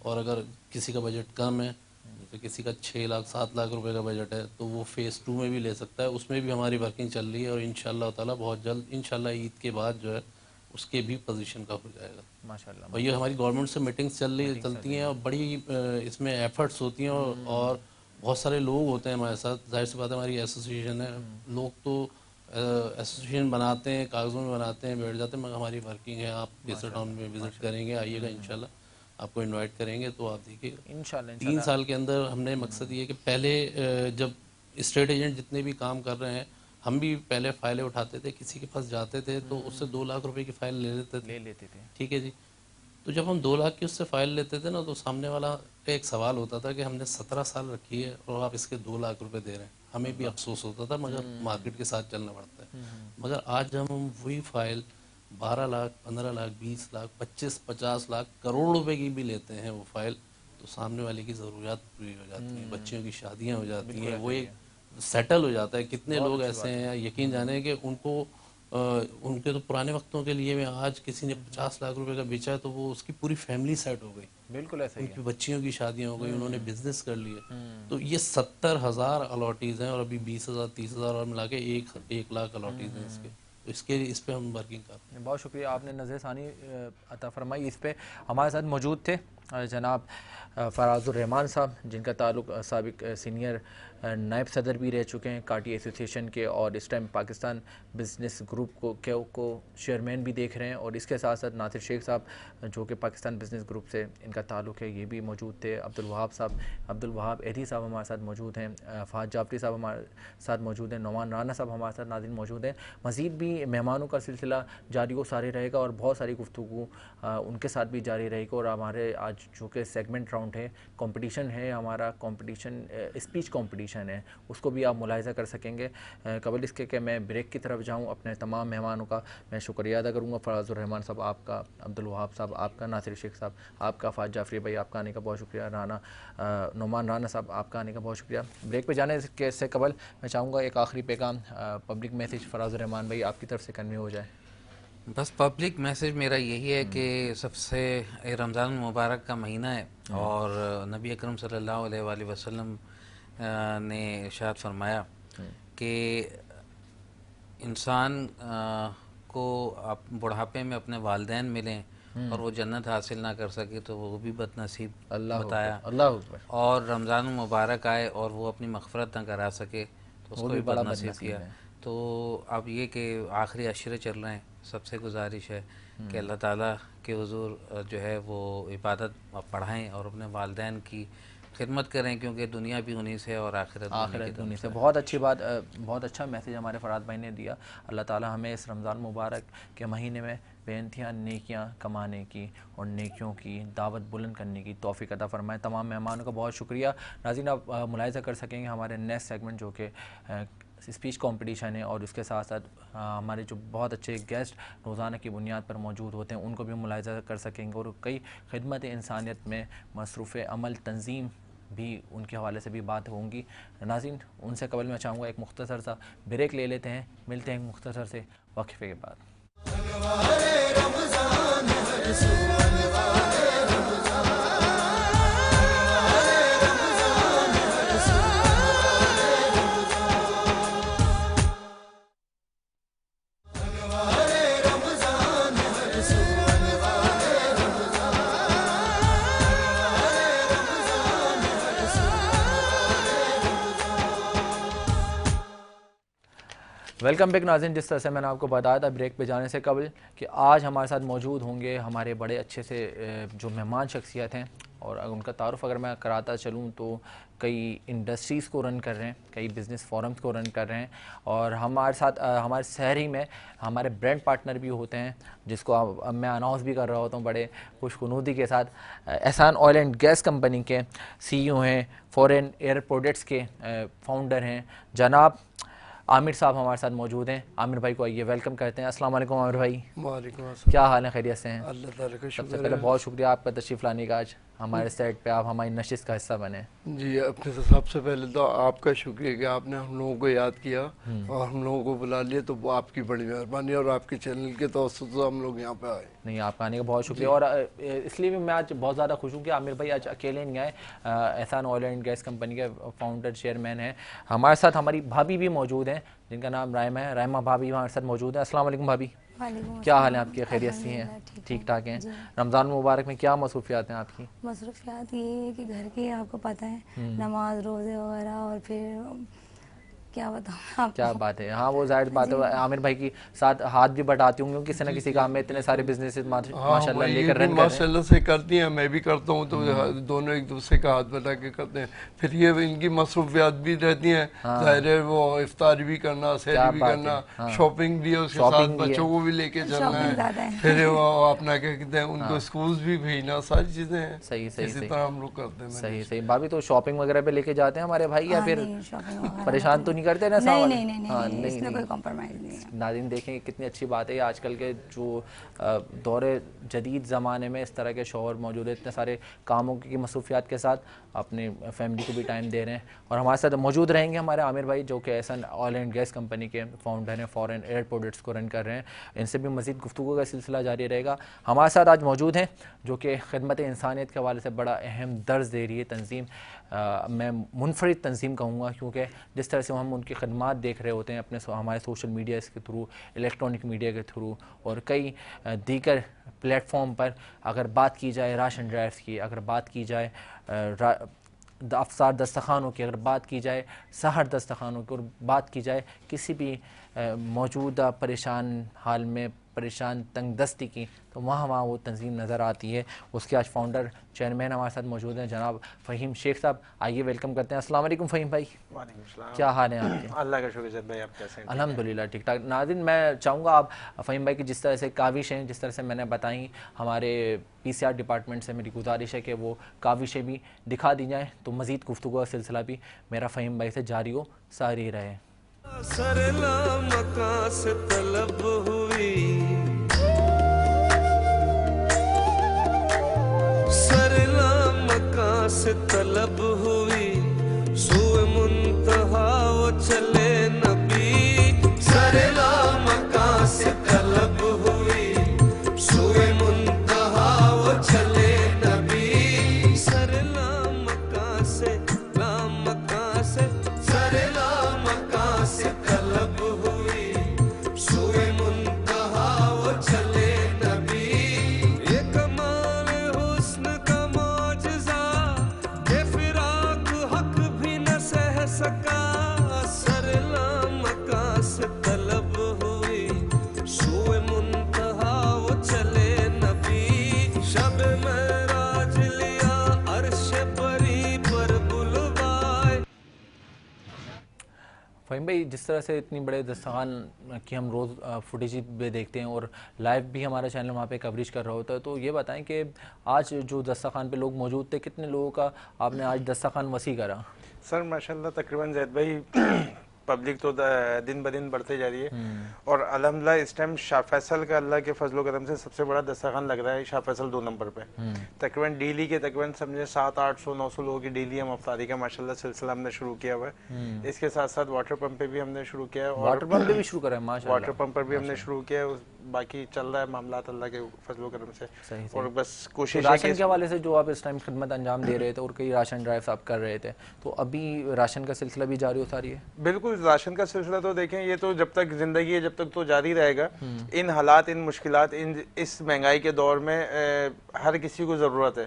[SPEAKER 10] اور اگر کسی کا بجٹ کم ہے، جیسے کسی کا 6 لاکھ 7 لاکھ روپے کا بجٹ ہے، تو وہ فیز 2 میں بھی لے سکتا ہے. اس میں بھی ہماری ورکنگ چل رہی ہے اور انشاءاللہ تعالیٰ بہت جلد انشاءاللہ عید کے بعد جو ہے اس کے بھی پوزیشن کا ہو جائے گا
[SPEAKER 2] ماشاءاللہ.
[SPEAKER 10] اور یہ ہماری گورنمنٹ سے میٹنگز چلتی ہیں اور بڑی اس میں ایفرٹس ہوتی ہیں اور بہت سارے لوگ ہوتے ہیں ہمارے ساتھ. ظاہر سی بات ہے ہماری ایسوسیشن ہے، لوگ تو ایسوسیشن بناتے ہیں، کاغذوں میں بناتے ہیں، بیٹھ جاتے ہیں، مگر ہماری ورکنگ ہے. آپ کیسر ٹاؤن میں وزٹ کریں گے، آئیے گا انشاءاللہ، آپ کو انوائٹ کریں گے تو آپ دیکھیے گا.
[SPEAKER 2] انشاءاللہ
[SPEAKER 10] 3 سال کے اندر ہم نے مقصد یہ کہ پہلے جب اسٹیٹ ایجنٹ جتنے بھی کام کر رہے ہیں، ہم بھی پہلے فائلیں اٹھاتے تھے، کسی کے پاس جاتے تھے تو اس سے 2 لاکھ روپے کی فائل لے لیتے تھے. ٹھیک ہے جی. تو جب ہم 2 لاکھ کی اس سے فائل لیتے تھے نا، تو سامنے والا کا ایک سوال ہوتا تھا کہ ہم نے 17 سال رکھی ہے اور آپ اس کے 2 لاکھ روپے دے رہے ہیں. ہمیں بھی افسوس ہوتا تھا، مگر مارکیٹ کے ساتھ چلنا پڑتا ہے. مگر آج جب ہم وہی فائل 12 لاکھ 15 لاکھ 20 لاکھ 25 50 لاکھ کروڑ روپے کی بھی لیتے ہیں وہ فائل، تو سامنے والے کی ضروریات پوری ہو جاتی ہیں، بچیوں کی شادیاں ہو جاتی ہیں، وہ ایک سیٹل ہو جاتا ہے. کتنے لوگ ایسے ہیں یقین جانیں کہ ان کے تو پرانے وقتوں کے لیے میں آج کسی نے 50 لاکھ روپے کا بیچا ہے تو وہ اس کی پوری فیملی سیٹ ہو گئی.
[SPEAKER 2] بالکل ایسا ہی
[SPEAKER 10] ان کی بچیوں کی شادیاں ہو گئی، انہوں نے بزنس کر لیے. تو یہ 70,000 الاٹیز ہیں اور ابھی 20,000 30,000 اور ملا کے 1 لاکھ الاٹیز ہیں اس کے. تو اس پہ ہم ورکنگ کر رہے ہیں.
[SPEAKER 2] بہت شکریہ، آپ نے نظر ثانی عطا فرمائی. اس پہ ہمارے ساتھ موجود تھے جناب فراز الرحمان صاحب، جن کا تعلق سابق سینئر نائب صدر بھی رہ چکے ہیں کاٹی ایسوسیشن کے، اور اس ٹائم پاکستان بزنس گروپ کو چیئرمین بھی دیکھ رہے ہیں. اور اس کے ساتھ ساتھ ناصر شیخ صاحب جو کہ پاکستان بزنس گروپ سے ان کا تعلق ہے، یہ بھی موجود تھے. عبدالوہاب ایدھی صاحب ہمارے ساتھ موجود ہیں، فہد جعفری صاحب ہمارے ساتھ موجود ہیں، نعمان رانا صاحب ہمارے ساتھ ناظرین موجود ہیں. مزید بھی مہمانوں کا سلسلہ جاری و ساری رہے گا اور بہت ساری گفتگو ان کے ساتھ بھی جاری رہے گی. اور ہمارے آج جو کہ سیگمنٹ راؤنڈ ہے، کمپٹیشن ہے، ہمارا کمپٹیشن اسپیچ کمپٹیشن ہے، اس کو بھی آپ ملاحظہ کر سکیں گے. قبل اس کے کہ میں بریک کی طرف جاؤں، اپنے تمام مہمانوں کا میں شکریہ ادا کروں گا. فراز الرحمان صاحب آپ کا، عبدالوہاب صاحب آپ کا، ناصر شیخ صاحب آپ کا، فہد جعفری بھائی آپ کا آنے کا بہت شکریہ، نعمان رانا صاحب آپ کا آنے کا بہت شکریہ. بریک پہ جانے سے قبل میں چاہوں گا ایک آخری پیغام، پبلک میسیج فراز الرحمان بھائی آپ کی طرف سے کنوے ہو جائے.
[SPEAKER 12] بس پبلک میسیج میرا یہی ہے کہ سب سے رمضان المبارک کا مہینہ ہے اور نبی اکرم صلی اللہ علیہ وآلہ وسلم نے ارشاد فرمایا کہ انسان کو بڑھاپے میں اپنے والدین ملیں اور وہ جنت حاصل نہ کر سکے تو وہ بھی بد نصیب بتایا. اور رمضان المبارک آئے اور وہ اپنی مغفرت نہ کرا سکے تو اس کو بھی بد نصیب کیا. تو اب یہ کہ آخری عشرے چل رہے ہیں، سب سے گزارش ہے کہ اللہ تعالیٰ کے حضور جو ہے وہ عبادت پڑھائیں اور اپنے والدین کی خدمت کریں، کیونکہ دنیا بھی انہی سے اور آخرت انہی سے.
[SPEAKER 2] بہت اچھی بات، بہت اچھا میسیج ہمارے فراد بھائی نے دیا. اللہ تعالیٰ ہمیں اس رمضان مبارک کے مہینے میں بے نیکیاں کمانے کی اور نیکیوں کی دعوت بلند کرنے کی توفیق عطا فرمائے. تمام مہمانوں کا بہت شکریہ. ناظرین آپ ملاحظہ کر سکیں گے ہمارے نیکسٹ سیگمنٹ جو کہ اسپیچ کمپٹیشن ہے، اور اس کے ساتھ ساتھ ہمارے جو بہت اچھے گیسٹ روزانہ کی بنیاد پر موجود ہوتے ہیں ان کو بھی ملاحظہ کر سکیں گے، اور کئی خدمت انسانیت میں مصروف عمل تنظیم بھی ان کے حوالے سے بھی بات ہوں گی. ناظرین ان سے قبل میں چاہوں گا ایک مختصر سا بریک لے لیتے ہیں، ملتے ہیں مختصر سے وقفے کے بعد. ویلکم بیک ناظرین. جس طرح سے میں نے آپ کو بتایا تھا بریک پہ جانے سے قبل کہ آج ہمارے ساتھ موجود ہوں گے ہمارے بڑے اچھے سے جو مہمان شخصیت ہیں اور ان کا تعارف اگر میں کراتا چلوں تو کئی انڈسٹریز کو رن کر رہے ہیں, کئی بزنس فورمز کو رن کر رہے ہیں, اور ہمارے ساتھ ہمارے سحری میں ہمارے برانڈ پارٹنر بھی ہوتے ہیں, جس کو اب میں اناؤنس بھی کر رہا ہوتا ہوں بڑے خوش خنودی کے ساتھ. احسان آئل اینڈ گیس کمپنی کے سی او ہیں, فورن ایئر پروڈکٹس کے فاؤنڈر ہیں جناب عامر صاحب ہمارے ساتھ موجود ہیں. عامر بھائی کو آئیے ویلکم کرتے ہیں. السلام علیکم عامر بھائی.
[SPEAKER 14] وعلیکم السلام.
[SPEAKER 2] کیا حال ہے, خیریت سے ہیں؟
[SPEAKER 14] اللہ تعالیٰ کا شکر ہے.
[SPEAKER 2] سب سے پہلے بہت شکریہ آپ کا تشریف لانے کا, آج ہمارے سیٹ پہ آپ ہماری نشست کا حصہ بنے.
[SPEAKER 14] جی اپنے سب سے پہلے تو آپ کا شکریہ کہ آپ نے ہم لوگوں کو یاد کیا اور ہم لوگوں کو بلا لیا, تو وہ آپ کی بڑی مہربانی اور آپ کے چینل کے توسط سے ہم لوگ یہاں پہ آئے.
[SPEAKER 2] نہیں, آپ کا آنے کا بہت شکریہ. اور اس لیے بھی میں آج بہت زیادہ خوش ہوں کہ عامر بھائی آج اکیلے نہیں آئے. احسان آئل اینڈ گیس کمپنی کے فاؤنڈر چیئرمین ہیں. ہمارے ساتھ ہماری بھابھی بھی موجود ہیں جن کا نام رائمہ ہے. رائمہ بھابھی ہمارے ساتھ موجود ہیں. السلام علیکم بھابھی. کیا حال ہے آپ کے, خیریت سے ہیں؟ ٹھیک ٹھاک ہیں. رمضان مبارک میں کیا مصروفیات ہیں آپ کی؟
[SPEAKER 15] مصروفیات یہ ہے کہ گھر کے آپ کو پتہ ہے نماز روزے وغیرہ, اور پھر کیا بتاؤں آپ.
[SPEAKER 2] کیا بات ہے, ہاں وہ ظاہر بات ہے. عامر بھائی کی ساتھ ہاتھ بھی بٹاتی ہوں گے کسی نہ کسی کام میں, اتنے سارے بزنس ماشاء اللہ لے کر رن کر
[SPEAKER 14] ماشاء اللہ سے کرتی ہیں, میں بھی کرتا ہوں, تو دونوں ایک دوسرے کا ہاتھ بٹا کے کرتے ہیں. پھر یہ ان کی مصروفیات بھی رہتی ہیں, ظاہر ہے وہ افطاری بھی کرنا, سحری بھی کرنا, شاپنگ بھی, اس کے ساتھ بچوں کو بھی لے کے چلنا ہے, پھر وہ اپنا کیا کہتے ہیں ان کو اسکولز بھی بھیجنا, ساری چیزیں ہیں.
[SPEAKER 2] صحیح صحیح
[SPEAKER 14] اسی طرح ہم لوگ کرتے ہیں.
[SPEAKER 2] صحیح صحیح. بھابھی تو شاپنگ وغیرہ پہ لے کے جاتے ہیں ہمارے بھائی, یا پھر پریشان تو نہیں کرتے نا؟ ناظرین دیکھیں کتنی اچھی بات ہے, آج کل کے جو دور جدید زمانے میں اس طرح کے شوہر موجود ہیں, اتنے سارے کاموں کی مصروفیات کے ساتھ اپنے فیملی کو بھی ٹائم دے رہے ہیں. اور ہمارے ساتھ موجود رہیں گے ہمارے عامر بھائی جو کہ احسان آئل اینڈ گیس کمپنی کے فاؤنڈر ہیں, فورن ایئر پروڈکٹس کو رن کر رہے ہیں. ان سے بھی مزید گفتگو کا سلسلہ جاری رہے گا. ہمارے ساتھ آج موجود ہیں جو کہ خدمت انسانیت کے حوالے سے بڑا اہم درس دے رہی ہے تنظیم, میں منفرد تنظیم کہوں گا, کیونکہ جس طرح سے ہم ان کی خدمات دیکھ رہے ہوتے ہیں اپنے ہمارے سوشل میڈیا کے تھرو, الیکٹرانک میڈیا کے تھرو, اور کئی دیگر پلیٹ فارم پر. اگر بات کی جائے راشن ڈرائیوز کی, اگر بات کی جائے افطار دسترخوانوں کی, اگر بات کی جائے سحر دسترخوانوں کی, اور بات کی جائے کسی بھی موجودہ پریشان حال میں پریشان تنگ دستی کی, تو وہاں وہ تنظیم نظر آتی ہے. اس کے آج فاؤنڈر چیئرمین ہمارے ساتھ موجود ہیں جناب فہیم شیخ صاحب. آئیے ویلکم کرتے ہیں. السلام علیکم فہیم بھائی.
[SPEAKER 16] وعلیکم السلام.
[SPEAKER 2] کیا حال ہیں آپ کے؟
[SPEAKER 16] اللہ کا شکر ہے بھائی, آپ کیسے ہیں؟
[SPEAKER 2] الحمدللہ ٹھیک ٹھاک. ناظرین میں چاہوں گا آپ فہیم بھائی کی جس طرح سے کاوشیں, جس طرح سے میں نے بتائیں, ہمارے پی سی آر ڈپارٹمنٹ سے میری گزارش ہے کہ وہ کاوشیں بھی دکھا دی جائیں, تو مزید گفتگو کا سلسلہ بھی میرا فہیم بھائی سے جاری و ساری رہے.
[SPEAKER 1] سرلا مکان سے طلب ہوئی, سرلا مکان سے طلب ہوئی, سوئے منتہا وہ چلے نبی. سرلا مکان سے طلب ہوئی, سوئے منتہا وہ چلے نبی. سرلا مکان سے مکان سے, سرلا مکان سے طلب ہوئی, سوئے منتہا وہ چلے نبی. یہ کمال حسن کا معجزہ, یہ فراق حق بھی نہ سہ سکا. سرلا مکان سے طلب ہوئی, سوئے منتہا وہ چلے نبی. شب معراج لیا عرش پری پر بلوائے.
[SPEAKER 2] فہیم بھائی جس طرح سے اتنی بڑے دسترخوان کی ہم روز فوٹیج بھی دیکھتے ہیں اور لائیو بھی ہمارا چینل وہاں پہ کوریج کر رہا ہوتا ہے, تو یہ بتائیں کہ آج جو دسترخوان پہ لوگ موجود تھے, کتنے لوگوں کا آپ نے آج دسترخوان وسیع کرا؟
[SPEAKER 16] سر ماشاءاللہ تقریباً زید بھائی پبلک تو دن بدن بڑھتے جا رہی ہے, اور الحمدللہ اس ٹائم شاہ فیصل کا اللہ کے فضل و کرم سے سب سے بڑا دسترخوان لگ رہا ہے شاہ فیصل 2 نمبر پہ. تقریباً ڈیلی کے تقریباً سمجھے 700-800-900 لوگوں کی ڈیلی ہم افطاری کا ماشاءاللہ سلسلہ ہم نے شروع کیا ہوا ہے. اس کے ساتھ ساتھ واٹر پمپ پہ بھی ہم نے شروع کیا ہے,
[SPEAKER 2] واٹر پمپ پہ بھی شروع کرا ہے ماشاءاللہ,
[SPEAKER 16] واٹر پمپ پر بھی ہم نے شروع کیا ہے. باقی چل رہا ہے معاملات اللہ کے فضل و کرم سے. اور بس کوشش ہے
[SPEAKER 2] راشن کے حوالے سے جو آپ اس ٹائم خدمت انجام دے رہے تھے اور کئی راشن ڈرائیوز آپ کر رہے تھے, تو ابھی راشن کا سلسلہ بھی جاری ہوتا رہی ہے؟
[SPEAKER 16] بالکل, راشن کا سلسلہ تو دیکھیں یہ تو جب تک زندگی ہے جب تک تو جاری رہے گا. ان حالات, ان مشکلات, اس مہنگائی کے دور میں ہر کسی کو ضرورت ہے.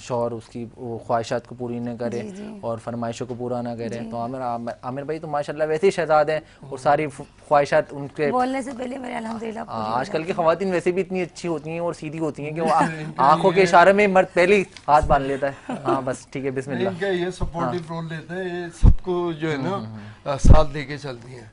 [SPEAKER 2] شوہر اس کی وہ خواہشات کو پوری نہ کرے اور فرمائشوں کو پورا نہ کرے. تو عامر بھائی تو ماشاءاللہ ویسے ہی شہزاد ہیں اور ساری خواہشات ان کے
[SPEAKER 15] بولنے سے پہلے میرے الحمدللہ.
[SPEAKER 2] آج کل کی خواتین ویسے بھی اتنی اچھی ہوتی ہیں اور سیدھی ہوتی ہیں کہ وہ آنکھوں کے اشارے میں مرد پہلے ہی ہاتھ باندھ لیتا ہے. ہاں بس ٹھیک ہے, بسم اللہ.
[SPEAKER 14] ان کا یہ سپورٹیو رول لیتے ہیں, یہ سب کو جو ہے نا ساتھ لے کے چلتی ہیں.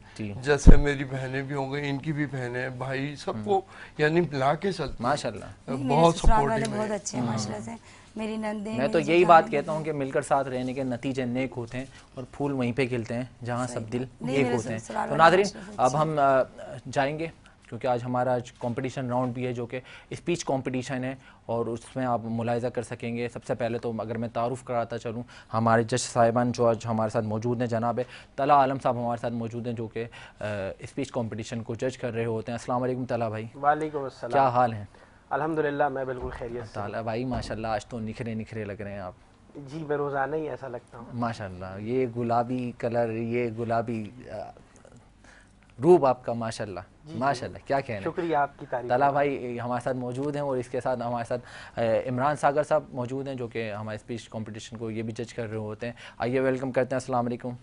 [SPEAKER 14] جیسے میری بہنیں بھی ہوں گی, ان کی بھی بہنیں, بھائی, سب کو یعنی ملا کے چلتی.
[SPEAKER 2] ماشاءاللہ
[SPEAKER 14] بہت سپورٹیو
[SPEAKER 15] بہت اچھے ہیں ماشاءاللہ سے. میری نندیں,
[SPEAKER 2] میں تو یہی بات کہتا ہوں کہ مل کر ساتھ رہنے کے نتیجے نیک ہوتے ہیں اور پھول وہیں پہ کھلتے ہیں جہاں سب دل ایک ہوتے ہیں. تو ناظرین اب ہم جائیں گے کیونکہ آج ہمارا کمپٹیشن راؤنڈ بھی ہے جو کہ اسپیچ کمپٹیشن ہے اور اس میں آپ ملاحظہ کر سکیں گے. سب سے پہلے تو اگر میں تعارف کراتا چلوں, ہمارے جج صاحبان جو آج ہمارے ساتھ موجود ہیں, جناب طلحہ عالم صاحب ہمارے ساتھ موجود ہیں جو کہ اسپیچ کمپٹیشن کو جج کر رہے ہوتے ہیں. السلام علیکم طلحہ بھائی.
[SPEAKER 17] وعلیکم السلام.
[SPEAKER 2] کیا حال ہیں؟
[SPEAKER 17] الحمدللہ میں بالکل خیریت سے.
[SPEAKER 2] طلحہ بھائی ماشاءاللہ آج تو نکھرے نکھرے لگ رہے ہیں آپ.
[SPEAKER 17] جی میں روزانہ ہی ایسا لگتا ہوں.
[SPEAKER 2] ماشاءاللہ یہ گلابی کلر, یہ گلابی روب آپ کا ماشاءاللہ ماشاءاللہ, کیا کہنا.
[SPEAKER 17] شکریہ آپ کی تعریف.
[SPEAKER 2] طلحہ بھائی ہمارے ساتھ موجود ہیں اور اس کے ساتھ ہمارے ساتھ عمران ساگر صاحب موجود ہیں جو کہ ہمارے اسپیچ کمپٹیشن کو یہ بھی جج کر رہے ہوتے ہیں. آئیے ویلکم کرتے ہیں. السلام علیکم.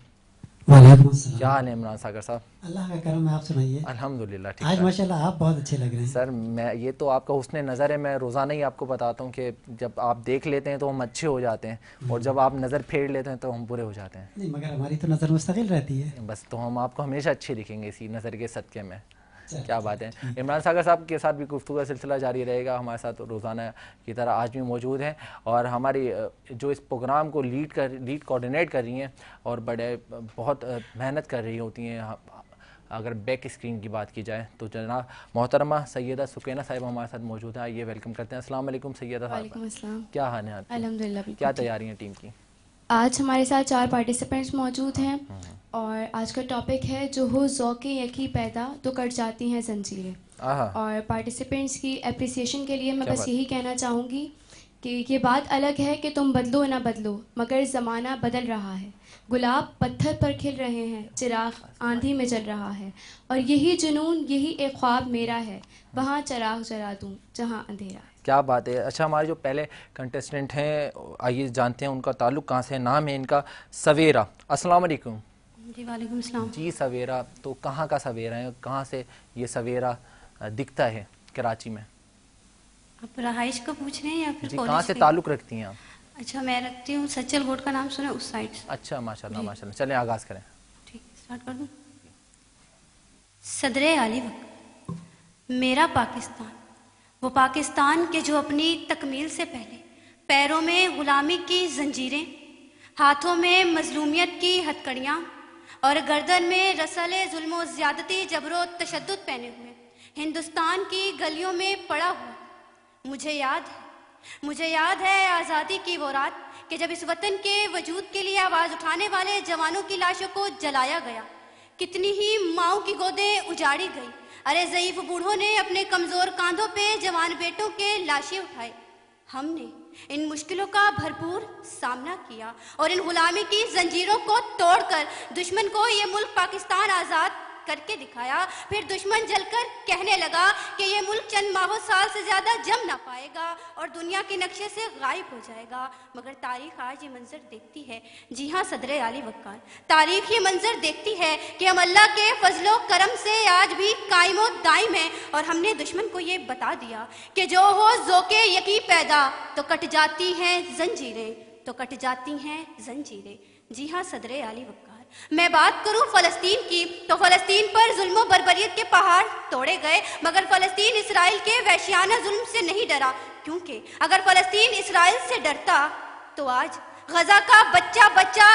[SPEAKER 18] وعلیکم السلام.
[SPEAKER 2] کیا حال ہے عمران ساگر صاحب؟
[SPEAKER 18] اللہ کا کرم ہے, آپ سنائیے.
[SPEAKER 2] الحمدللہ ٹھیک.
[SPEAKER 18] آج ماشاءاللہ آپ بہت اچھے لگ رہے ہیں.
[SPEAKER 2] سر میں یہ تو آپ کا حسن نظر ہے, میں روزانہ ہی آپ کو بتاتا ہوں کہ جب آپ دیکھ لیتے ہیں تو ہم اچھے ہو جاتے ہیں اور جب آپ نظر پھیر لیتے ہیں تو ہم برے ہو جاتے ہیں.
[SPEAKER 18] نہیں مگر ہماری تو نظر مستقل رہتی ہے.
[SPEAKER 2] بس تو ہم آپ کو ہمیشہ اچھے دکھیں گے اسی نظر کے صدقے میں. کیا بات ہے. عمران ساگر صاحب کے ساتھ بھی گفتگو کا سلسلہ جاری رہے گا. ہمارے ساتھ روزانہ کی طرح آج بھی موجود ہیں اور ہماری جو اس پروگرام کو لیڈ کوآرڈینیٹ کر رہی ہیں اور بہت محنت کر رہی ہوتی ہیں. اگر بیک اسکرین کی بات کی جائے تو جناب محترمہ سیدہ سکینہ صاحب ہمارے ساتھ موجود ہیں. آئیے ویلکم کرتے ہیں. السلام علیکم سیدہ صاحب.
[SPEAKER 19] وعلیکم السلام.
[SPEAKER 2] کیا حال ہے آپ؟
[SPEAKER 19] الحمدللہ.
[SPEAKER 2] کیا تیاری ہیں ٹیم کی؟
[SPEAKER 19] آج ہمارے ساتھ 4 پارٹیسپینٹس موجود ہیں اور آج کا ٹاپک ہے جو ہو ذوق یکی پیدا تو کٹ جاتی ہیں زنجیریں. اور پارٹیسپینٹس کی اپریسیشن کے لیے میں بس یہی کہنا چاہوں گی کہ یہ بات الگ ہے کہ تم بدلو نہ بدلو مگر زمانہ بدل رہا ہے. گلاب پتھر پر کھل رہے ہیں, چراغ آندھی میں جل رہا ہے اور یہی جنون, یہی ایک خواب میرا ہے, وہاں چراغ جلا دوں جہاں اندھیرا ہے.
[SPEAKER 2] کیا بات ہے. اچھا ہمارے جو پہلے کنٹیسٹنٹ ہیں آئیے جانتے ہیں ان کا تعلق کہاں سے. نام ہے ان کا سویرا. السلام علیکم.
[SPEAKER 19] جی وعلیکم السلام.
[SPEAKER 2] جی سویرا, تو کہاں کا سویرا ہے, کہاں سے یہ سویرا دکھتا ہے کراچی میں؟
[SPEAKER 19] آپ رہائش کا پوچھ رہے ہیں یا پھر
[SPEAKER 2] کہاں سے تعلق رکھتی ہیں آپ؟
[SPEAKER 19] اچھا میں رکھتی ہوں سچل بورڈ کا نام سنا اس سائڈ سے.
[SPEAKER 2] اچھا ماشاءاللہ ماشاءاللہ. چلیں آغاز کریں.
[SPEAKER 19] ٹھیک اسٹارٹ کر دوں. صدر عالی وقت میرا پاکستان, وہ پاکستان کے جو اپنی تکمیل سے پہلے پیروں میں غلامی کی زنجیریں, ہاتھوں میں مظلومیت کی ہتکڑیاں اور گردن میں رسل ظلم و زیادتی جبر و تشدد پہنے ہوئے ہندوستان کی گلیوں میں پڑا ہوا. مجھے یاد ہے آزادی کی وہ رات کہ جب اس وطن کے وجود کے لیے آواز اٹھانے والے جوانوں کی لاشوں کو جلایا گیا. کتنی ہی ماؤں کی گودیں اجاڑی گئی. ارے ضعیف بوڑھوں نے اپنے کمزور کاندھوں پہ جوان بیٹوں کے لاشیں اٹھائے. ہم نے ان مشکلوں کا بھرپور سامنا کیا اور ان غلامی کی زنجیروں کو توڑ کر دشمن کو یہ ملک پاکستان آزاد کر کے دکھایا. پھر دشمن جل کر کہنے لگا کہ یہ ملک چند ماہوں سال سے زیادہ جم نہ پائے گا اور دنیا کے نقشے سے غائب ہو جائے گا. مگر تاریخ آج یہ منظر دیکھتی ہے, جی ہاں صدر عالی وقار, تاریخ یہ منظر دیکھتی ہے کہ ہم اللہ کے فضل و کرم سے آج بھی قائم و دائم ہیں اور ہم نے دشمن کو یہ بتا دیا کہ جو ہو ذوق یکی پیدا تو کٹ جاتی ہیں زنجیریں, تو کٹ جاتی ہیں زنجیریں. جی ہاں صدر عالی وقار. میں بات کروں فلسطین کی تو فلسطین پر ظلم و بربریت کے پہاڑ توڑے گئے مگر فلسطین اسرائیل کے وحشیانہ ظلم سے نہیں ڈرا, کیونکہ اگر فلسطین اسرائیل سے ڈرتا تو آج غزہ کا بچہ بچہ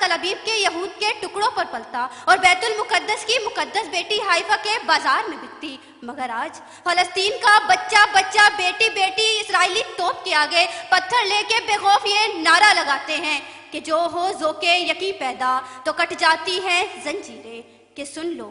[SPEAKER 19] تل ابیب کے یہود کے ٹکڑوں پر پلتا اور بیت المقدس کی مقدس بیٹی حائفہ کے بازار میں بکتی. مگر آج فلسطین کا بچہ بیٹی اسرائیلی توپ کے آگے پتھر لے کے بے خوف یہ نعرہ لگاتے ہیں کہ جو ہو ذوق یکی پیدا تو کٹ جاتی ہیں زنجیریں. کہ سن لو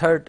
[SPEAKER 2] 3rd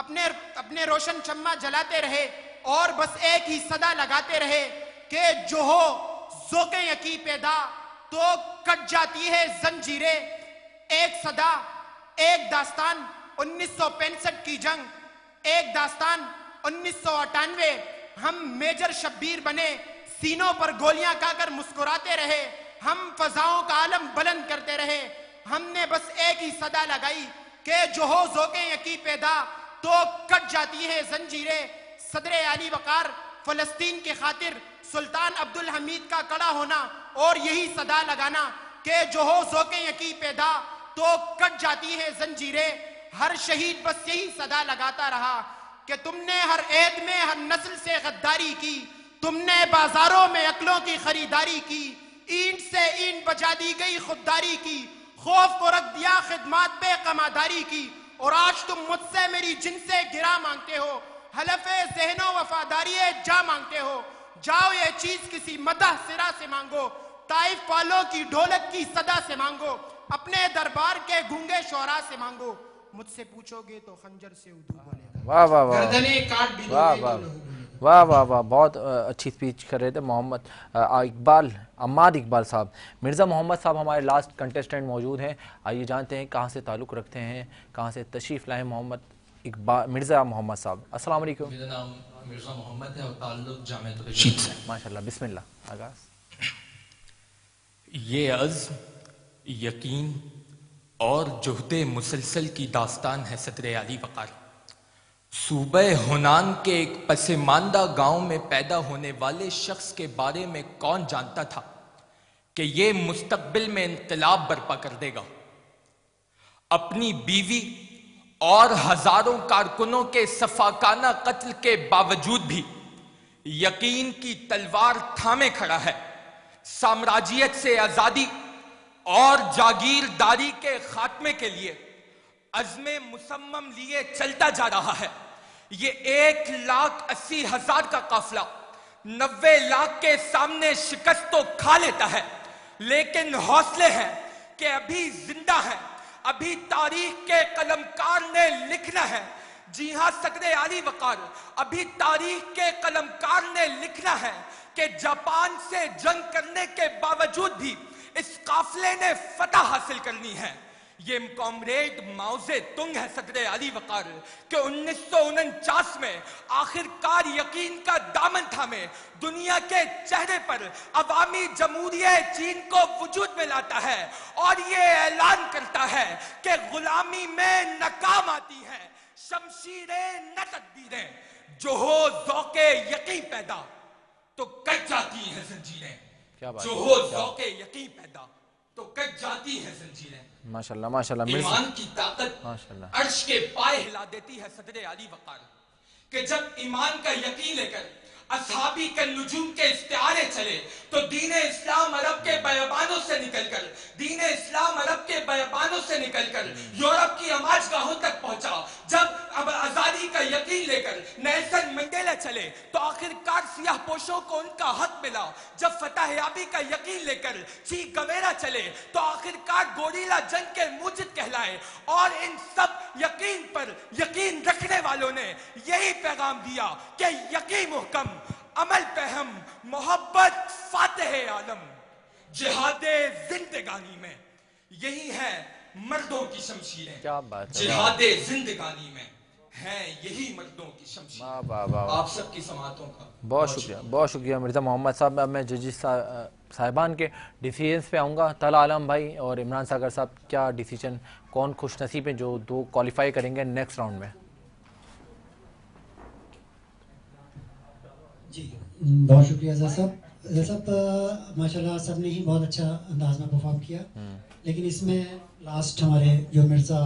[SPEAKER 20] اپنے روشن شمع جلاتے رہے اور بس ایک ہی صدا لگاتے رہے کہ جو ہو ذوق یقین پیدا تو کٹ جاتی ہے زنجیریں. ایک صدا، ایک داستان 1965 کی جنگ، ایک داستان 1998. ہم میجر شبیر بنے، سینوں پر گولیاں کھا کر مسکراتے رہے، ہم فضاؤں کا عالم بلند کرتے رہے. ہم نے بس ایک ہی صدا لگائی کہ جو ہو ذوق یقین پیدا تو کٹ جاتی ہے زنجیریں. صدر علی وقار فلسطین کی خاطر سلطان عبدالحمید کا کڑا ہونا اور یہی صدا لگانا کہ جو ہو ذوق یقین پیدا تو کٹ جاتی ہے زنجیریں. ہر شہید بس یہی صدا لگاتا رہا کہ تم نے ہر عید میں ہر نسل سے غداری کی، تم نے بازاروں میں عقلوں کی خریداری کی، اینٹ سے اینٹ بجا دی گئی خودداری کی، خوف کو رکھ دیا خدمات پہ قماداری کی. اور آج تم مجھ سے میری جن سے گرا مانگتے ہو، حلف ذہن و وفاداری جا مانگتے ہو. جاؤ یہ چیز کسی مدح سرا سے مانگو، طائف والوں کی ڈھولک کی صدا سے مانگو، اپنے دربار کے گونگے شعراء سے مانگو. مجھ سے پوچھو گے تو خنجر سے اردو بولے گا.
[SPEAKER 2] واہ واہ واہ
[SPEAKER 20] گردنیں کاٹ بھی دو
[SPEAKER 2] واہ
[SPEAKER 20] گے
[SPEAKER 2] واہ
[SPEAKER 20] تو لہو.
[SPEAKER 2] واہ واہ واہ بہت اچھی سپیچ کر رہے تھے محمد اقبال، عماد اقبال صاحب. مرزا محمد صاحب ہمارے لاسٹ کنٹیسٹنٹ موجود ہیں. آئیے جانتے ہیں کہاں سے تعلق رکھتے ہیں، کہاں سے تشریف لائے محمد اقبال مرزا محمد صاحب. السلام علیکم.
[SPEAKER 6] میرا نام مرزا محمد ہے اور تعلق جامعہ رشید سے.
[SPEAKER 2] ماشاء اللہ، بسم اللہ. آغاز.
[SPEAKER 21] یہ عزم، یقین اور جہد مسلسل کی داستان ہے صدر علی وقار. صوبہ ہنان کے ایک پسماندہ گاؤں میں پیدا ہونے والے شخص کے بارے میں کون جانتا تھا کہ یہ مستقبل میں انقلاب برپا کر دے گا. اپنی بیوی اور ہزاروں کارکنوں کے صفاقانہ قتل کے باوجود بھی یقین کی تلوار تھامے کھڑا ہے. سامراجیت سے آزادی اور جاگیرداری کے خاتمے کے لیے عزم مصمم لیے چلتا جا رہا ہے. یہ 1,80,000 کا قافلہ 90 لاکھ کے سامنے شکست تو کھا لیتا ہے، لیکن حوصلے ہیں کہ ابھی زندہ ہے، ابھی تاریخ کے قلمکار نے لکھنا ہے. جی ہاں صدر علی وقار، ابھی تاریخ کے قلمکار نے لکھنا ہے کہ جاپان سے جنگ کرنے کے باوجود بھی اس قافلے نے فتح حاصل کرنی ہے. یہ کامریڈ ماؤ زے تنگ ہے صدر علی وقار کہ 1949 میں آخر کار یقین کا دامن تھامے دنیا کے چہرے پر عوامی جمہوریہ چین کو وجود میں لاتا ہے اور یہ اعلان کرتا ہے کہ غلامی میں ناکام آتی ہے شمشیریں نہ تدبیریں. جو ہو ذوق یقین پیدا تو کٹ جاتی ہیں زنجیریں. جو ہو ذوق یقین پیدا تو کٹ جاتی ہیں زنجیریں.
[SPEAKER 2] ماشاءاللہ ماشاءاللہ.
[SPEAKER 21] ایمان کی طاقت عرش کے پائے ہلا دیتی ہے صدر علی وقار کہ جب ایمان کا یقین لے کر اصحابی کے نجوم کے استعارے چلے تو دین اسلام عرب کے بیابانوں سے نکل کر یورپ کی آماج گاہوں تک پہنچا. جب اب آزادی کا یقین لے کر نیلسن منڈیلا چلے تو آخر کار سیاہ پوشوں کو ان کا حق ملا. جب فتح یابی کا یقین لے کر چی گویرا چلے تو آخر کار گوریلا جنگ کے موجد کہلائے. اور ان سب یقین پر یقین رکھنے والوں نے یہی پیغام دیا کہ یقین محکم، عمل پہ ہم، محبت فاتح عالم. جہاد زندگانی میں یہی ہے مردوں کی شمشیریں.
[SPEAKER 2] کیا بات ہے.
[SPEAKER 21] جہاد زندگانی میں ہیں یہی مردوں کی شمشیریں. آپ سب کی سماعتوں کا
[SPEAKER 2] بہت شکریہ، بہت شکریہ مرزا محمد صاحب. اب میں ججز صاحبان کے ڈیسیجنز پہ آؤں گا. طلال عالم بھائی اور عمران ساگر صاحب، کیا ڈیسیجن، کون خوش نصیب ہیں جو 2 کوالیفائی کریں گے نیکسٹ راؤنڈ میں؟
[SPEAKER 18] جی بہت شکریہ زید صاحب. زید صاحب ماشاءاللہ سب نے ہی بہت اچھا انداز میں پرفارم کیا، لیکن اس میں لاسٹ ہمارے جو مرزا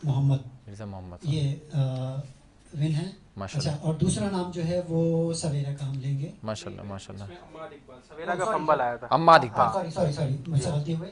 [SPEAKER 18] محمد یہ ون ہے. اچھا، اور دوسرا نام جو ہے وہ سویرا کا ہم لیں گے.
[SPEAKER 2] ماشاءاللہ ماشاءاللہ.
[SPEAKER 17] سویرا کا فمبل آیا تھا.
[SPEAKER 2] عماد اقبال.
[SPEAKER 18] سوری مجھ سے غلطی ہوئی.